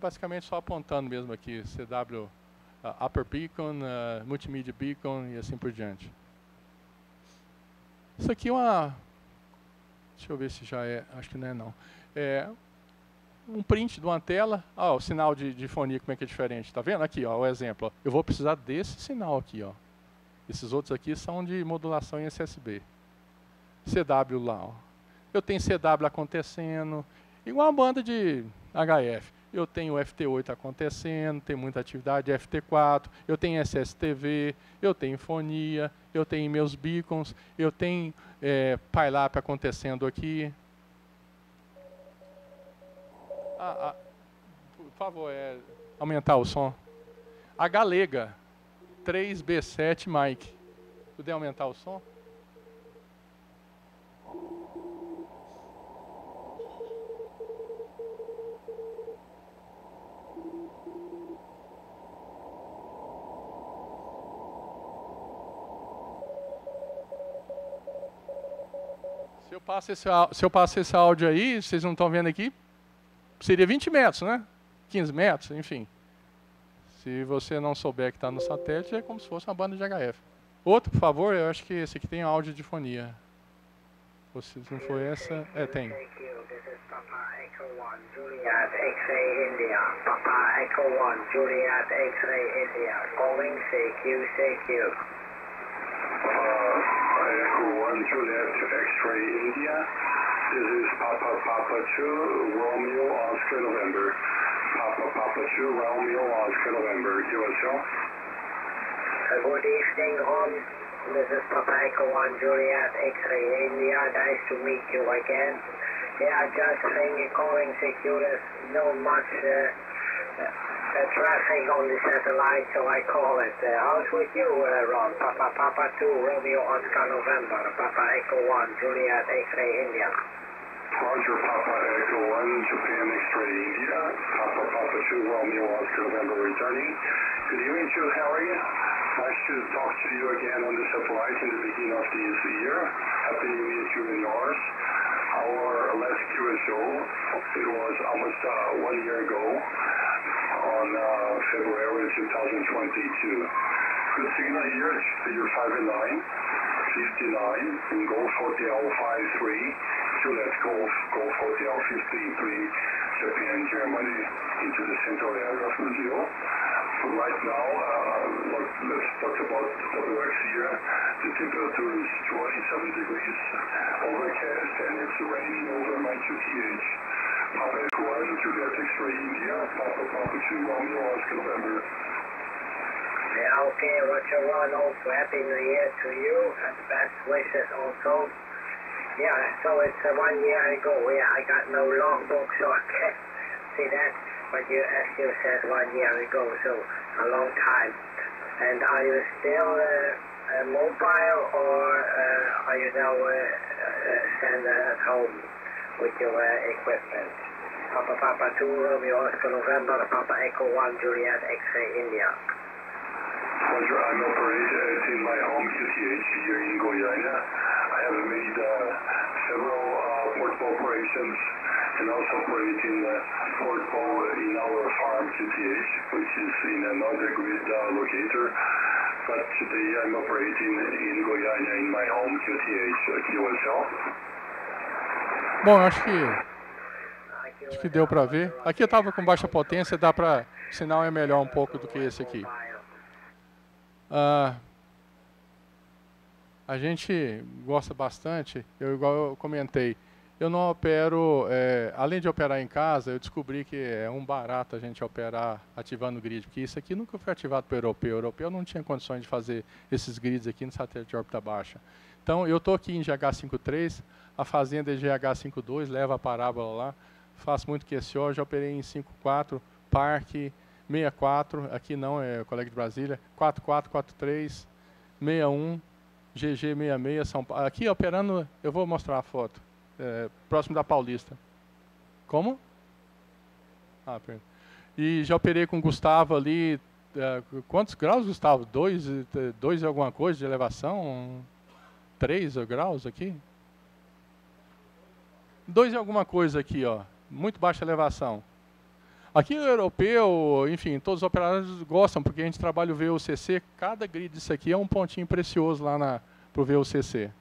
Basicamente só apontando mesmo aqui, CW Upper Beacon, Multimedia Beacon e assim por diante. Isso aqui é uma... Deixa eu ver se já é... Acho que não é não. É um print de uma tela. O sinal de fonia, como é que é diferente. Tá vendo? Aqui, ó, o exemplo. Ó. Eu vou precisar desse sinal aqui, ó. Esses outros aqui são de modulação em SSB. CW lá, ó. Eu tenho CW acontecendo. Igual uma banda de HF. Eu tenho o FT8 acontecendo, tem muita atividade, FT4, eu tenho SSTV, eu tenho fonia, eu tenho meus beacons, eu tenho PyLap acontecendo aqui. Por favor, aumentar o som. A Galega 3B7 mic. Puder aumentar o som? Se eu passo esse áudio aí, vocês não estão vendo aqui, seria 20 metros, né? 15 metros, enfim. Se você não souber que está no satélite, é como se fosse uma banda de HF. Outro, por favor, eu acho que esse aqui tem áudio de fonia. Ou se não for essa, tem.
Echo 1, Juliet, X-ray India. This is Papa Papa 2, Romeo, Oscar, November. Papa Papa 2, Romeo, Oscar, November. QSL.
Good evening, home. This is Papa Echo 1, Juliet, X-ray India. Nice to meet you again. Yeah, just saying, calling Securus, no much traffic on the satellite, so I call it. How's with you, Ron? Papa Papa 2, Romeo, Oscar, November. Papa Echo 1, Juliet, X-ray India.
Roger, Papa Echo 1, Japan, X-ray India. Papa Papa 2, Romeo, Oscar, November returning. Good evening to Harry. Nice to talk to you again on the satellite in the beginning of this year. Happy New Year to you and yours. Our last QSO, it was almost 1 year ago. On February 2022. Good signal here, figure 5 and 9, 59, in Golf Hotel 53, Juliet Golf Hotel 53, Japan, Germany, into the central area of Brazil. Right now, let's talk about WX here. The temperature is 27 degrees, overcast, and it's raining over my QTH. Papa Echo 1, Juliet X-ray India, Papa Papa 2, Romeo, Oscar, November.
Yeah, okay, Roger Ron, also Happy New Year to you, and best wishes also. Yeah, so it's 1 year ago. Yeah, I got no logbook, so I can't see that. But as you said, 1 year ago, so a long time. And are you still mobile, or are you now standing at home with your equipment? Papa Papa 2, Romeo, Oscar, November, Papa Echo 1, Juliet, X-ray India.
Roger, I'm operating in my home QTH here in Goiânia. I have made several portable operations and also operating portable in our farm QTH, which is in another grid locator. But today I'm operating in Goiânia in my home QTH QSL.
Bom, acho que deu para ver. Aqui eu estava com baixa potência, dá para... O sinal é melhor um pouco do que esse aqui. A gente gosta bastante, igual eu comentei, eu não opero, além de operar em casa, eu descobri que é um barato a gente operar ativando o grid, porque isso aqui nunca foi ativado para o europeu. O europeu não tinha condições de fazer esses grids aqui no satélite de órbita baixa. Então, eu estou aqui em GH53, a fazenda é GH52, leva a parábola lá, faço muito QSO, já operei em 54, Parque, 64, aqui não, é o colega de Brasília, 44, 43, 61, GG66, São Paulo. Aqui operando, eu vou mostrar a foto, próximo da Paulista. Como? Ah, perdão. E já operei com o Gustavo ali, quantos graus, Gustavo? 2 e alguma coisa de elevação? 3 graus aqui? 2 e alguma coisa aqui, ó. Muito baixa elevação. Aqui o europeu, enfim, todos os operadores gostam, porque a gente trabalha o VUCC, cada grid disso aqui é um pontinho precioso lá para o VUCC.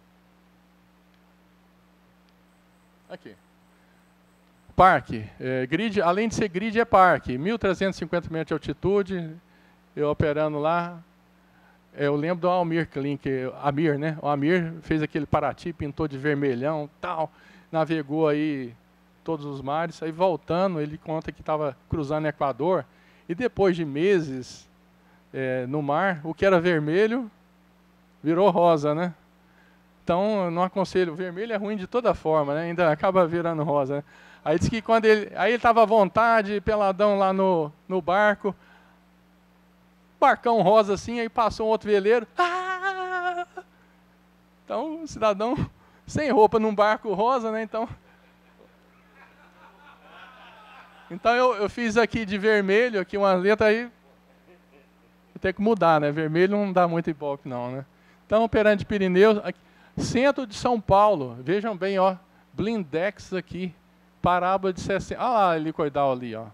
Aqui. Parque. Grid, além de ser grid, é parque. 1.350 metros de altitude, eu operando lá. Eu lembro do Almir Klink, Amir, né? O Amir fez aquele Paraty, pintou de vermelhão, tal, navegou aí todos os mares, aí voltando, ele conta que estava cruzando o Equador, e depois de meses no mar, o que era vermelho virou rosa, né? Então, não aconselho, o vermelho é ruim de toda forma, né? Ainda acaba virando rosa, né? Aí disse que quando ele estava à vontade, peladão lá no barco, barcão rosa assim, aí passou um outro veleiro. Ah! Então, um cidadão sem roupa num barco rosa, né? Então eu fiz aqui de vermelho, aqui uma letra aí, vou ter que mudar, né? Vermelho não dá muito ibope não, né? Então, operando de Pirineus, aqui, centro de São Paulo, vejam bem, ó, blindex aqui, parábola de 60, olha lá, helicoidal ali, ó.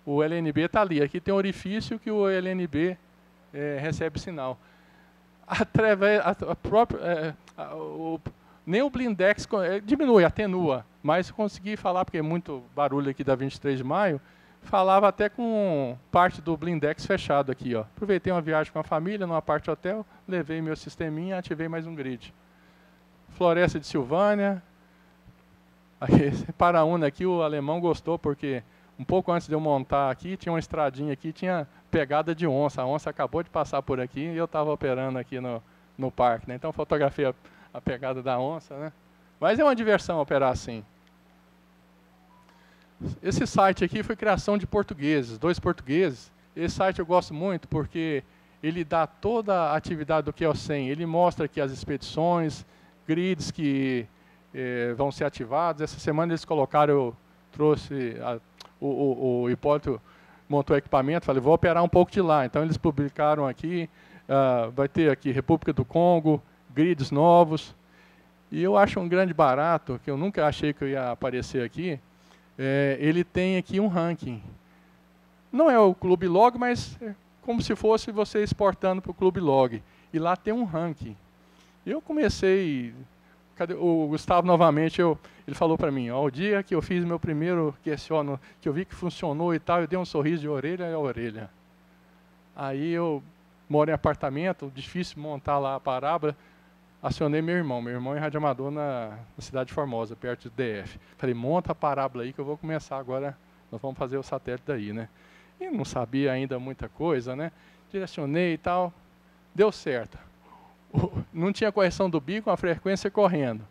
O LNB está ali, aqui tem um orifício que o LNB recebe sinal. Nem o blindex diminui, atenua, mas consegui falar, porque é muito barulho aqui da 23 de maio, falava até com parte do blindex fechado aqui, ó. Aproveitei uma viagem com a família, numa parte hotel, levei meu sisteminha, ativei mais um grid. Floresta de Silvânia. Aí, Paraúna aqui, o alemão gostou, porque um pouco antes de eu montar aqui, tinha uma estradinha aqui, tinha pegada de onça. A onça acabou de passar por aqui e eu estava operando aqui no parque, né? Então, fotografei a pegada da onça, né? Mas é uma diversão operar assim. Esse site aqui foi criação de portugueses, 2 portugueses. Esse site eu gosto muito porque ele dá toda a atividade do QO100. Ele mostra aqui as expedições, grids que vão ser ativados. Essa semana eles colocaram, eu trouxe, o Hipólito montou o equipamento, falei, vou operar um pouco de lá. Então eles publicaram aqui, vai ter aqui República do Congo, grids novos. E eu acho um grande barato, que eu nunca achei que eu ia aparecer aqui, ele tem aqui um ranking. Não é o Clube Log, mas é como se fosse você exportando para o Clube Log. E lá tem um ranking. Eu comecei... Cadê o Gustavo novamente? Ele falou para mim, ó, o dia que eu fiz meu primeiro QSO, que eu vi que funcionou e tal, eu dei um sorriso de orelha a orelha. Aí eu moro em apartamento, difícil montar lá a parábola. Acionei meu irmão é radioamador na cidade de Formosa, perto do DF. Falei, monta a parábola aí que eu vou começar agora, nós vamos fazer o satélite daí, né? E não sabia ainda muita coisa, né? Direcionei e tal, deu certo. Não tinha correção do bico, a frequência correndo.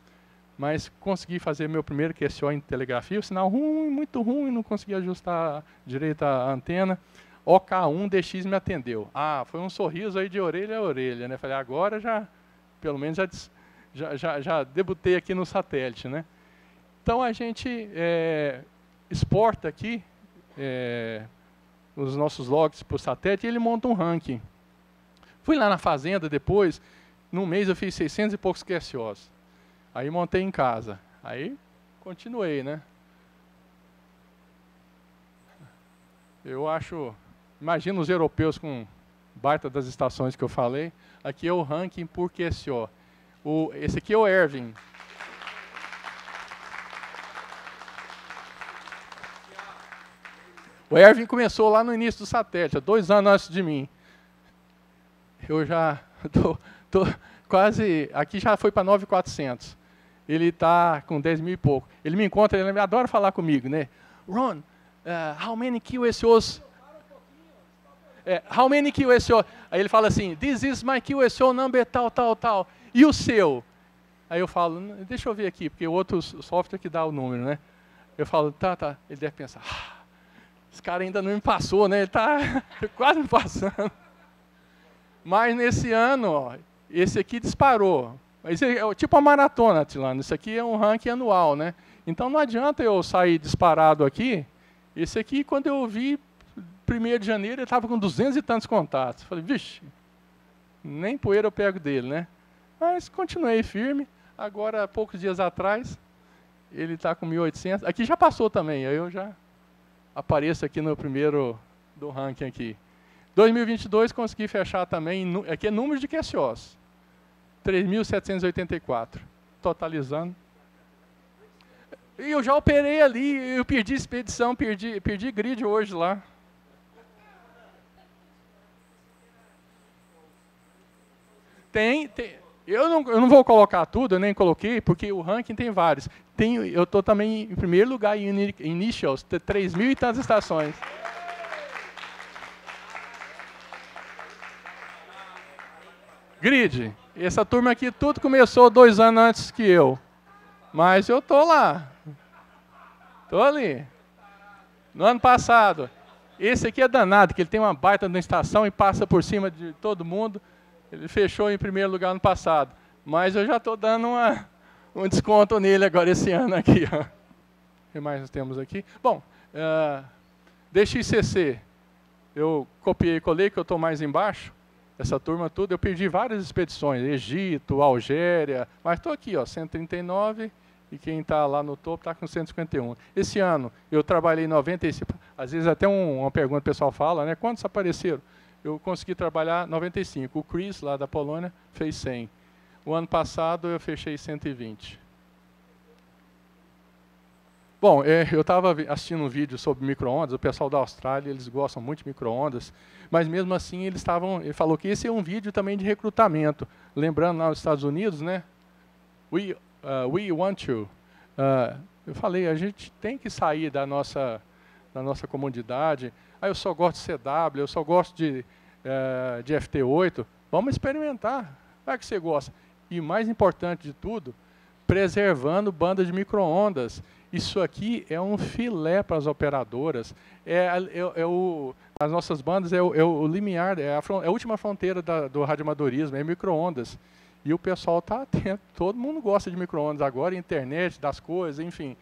Mas consegui fazer meu primeiro QSO em telegrafia, o sinal ruim, muito ruim, não consegui ajustar direito a antena. OK1 DX me atendeu. Ah, foi um sorriso aí de orelha a orelha, né? Falei, agora já... Pelo menos já debutei aqui no satélite, né? Então a gente exporta aqui os nossos logs para o satélite e ele monta um ranking. Fui lá na fazenda depois, num mês eu fiz 600 e poucos QSOs. Aí montei em casa. Aí continuei, né? Eu acho... Imagina os europeus com baita das estações que eu falei. Aqui é o ranking por QSO. Esse aqui é o Erwin. O Erwin começou lá no início do satélite, há 2 anos antes de mim. Eu já estou quase, aqui já foi para 9.400. Ele está com 10 mil e pouco. Ele me encontra, ele adora falar comigo, né? Ron, how many QSOs? How many QSO? Aí ele fala assim, this is my QSO number tal, tal, tal. E o seu? Aí eu falo, deixa eu ver aqui, porque o outro software que dá o número, né? Eu falo, tá. Ele deve pensar, esse cara ainda não me passou, né? Ele está quase me passando. Mas nesse ano, ó, esse aqui disparou. Isso é tipo uma maratona, Tilano. Isso aqui é um ranking anual, né? Então não adianta eu sair disparado aqui. Esse aqui, quando eu vi, 1º de janeiro, ele estava com 200 e tantos contatos. Falei, vixe, nem poeira eu pego dele, né? Mas continuei firme. Agora, poucos dias atrás, ele está com 1.800. Aqui já passou também, aí eu já apareço aqui no primeiro do ranking aqui. 2022 consegui fechar também, aqui é número de QSOs. 3.784, totalizando. E eu já operei ali, eu perdi expedição, perdi grid hoje lá. Tem. Eu não vou colocar tudo, eu nem coloquei, porque o ranking tem vários. Eu estou também em primeiro lugar em Initials, 3.000 e tantas estações. Grid, essa turma aqui tudo começou 2 anos antes que eu. Mas eu estou lá. Estou ali. No ano passado, esse aqui é danado, que ele tem uma baita na estação e passa por cima de todo mundo. Ele fechou em primeiro lugar no passado. Mas eu já estou dando um desconto nele agora esse ano aqui. Ó. O que mais nós temos aqui? Bom, DXCC. Eu copiei e colei, que eu estou mais embaixo. Essa turma tudo, eu perdi várias expedições, Egito, Algéria, mas estou aqui, ó, 139, e quem está lá no topo está com 151. Esse ano, eu trabalhei 95, às vezes até uma pergunta o pessoal fala, né, quantos apareceram? Eu consegui trabalhar 95, o Chris, lá da Polônia, fez 100. O ano passado, eu fechei 120. Bom, eu estava assistindo um vídeo sobre micro-ondas, o pessoal da Austrália, eles gostam muito de micro-ondas, mas mesmo assim ele falou que esse é um vídeo também de recrutamento. Lembrando lá nos Estados Unidos, né? We want you. Eu falei, a gente tem que sair da nossa comunidade. Eu só gosto de CW, eu só gosto de FT8. Vamos experimentar. Vai que você gosta. E mais importante de tudo, preservando bandas de micro-ondas. Isso aqui é um filé para as operadoras. As nossas bandas é o limiar, é a última fronteira do radioamadorismo, é micro-ondas. E o pessoal está atento, todo mundo gosta de micro-ondas agora, internet, das coisas, enfim.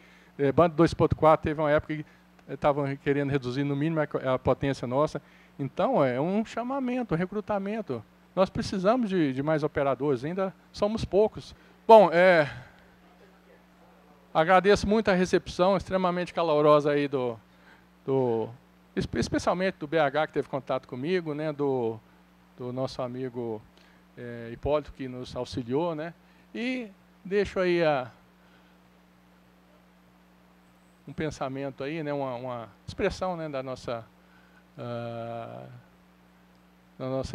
Banda 2.4 teve uma época que estavam querendo reduzir no mínimo a potência nossa. Então, é um chamamento, um recrutamento. Nós precisamos de mais operadores, ainda somos poucos. Bom, agradeço muito a recepção extremamente calorosa aí especialmente do BH, que teve contato comigo, né, do nosso amigo Hipólito, que nos auxiliou, né, e deixo aí um pensamento aí, né, uma expressão, né, da nossa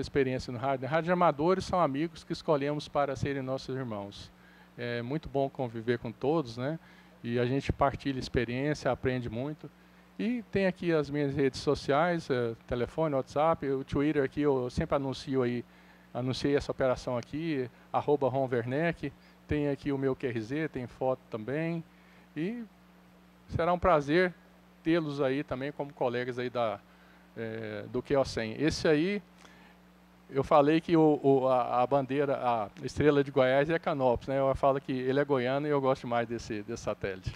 experiência no rádio. Rádio amadores são amigos que escolhemos para serem nossos irmãos. É muito bom conviver com todos, né? E a gente partilha experiência, aprende muito. E tem aqui as minhas redes sociais, telefone, WhatsApp, o Twitter aqui, eu sempre anunciei essa operação aqui, @RonWerneck. Tem aqui o meu QRZ, tem foto também. E será um prazer tê-los aí também como colegas aí do QO100. Esse aí, eu falei que a bandeira, a estrela de Goiás é Canópolis, né? Eu falo que ele é goiano e eu gosto mais desse satélite.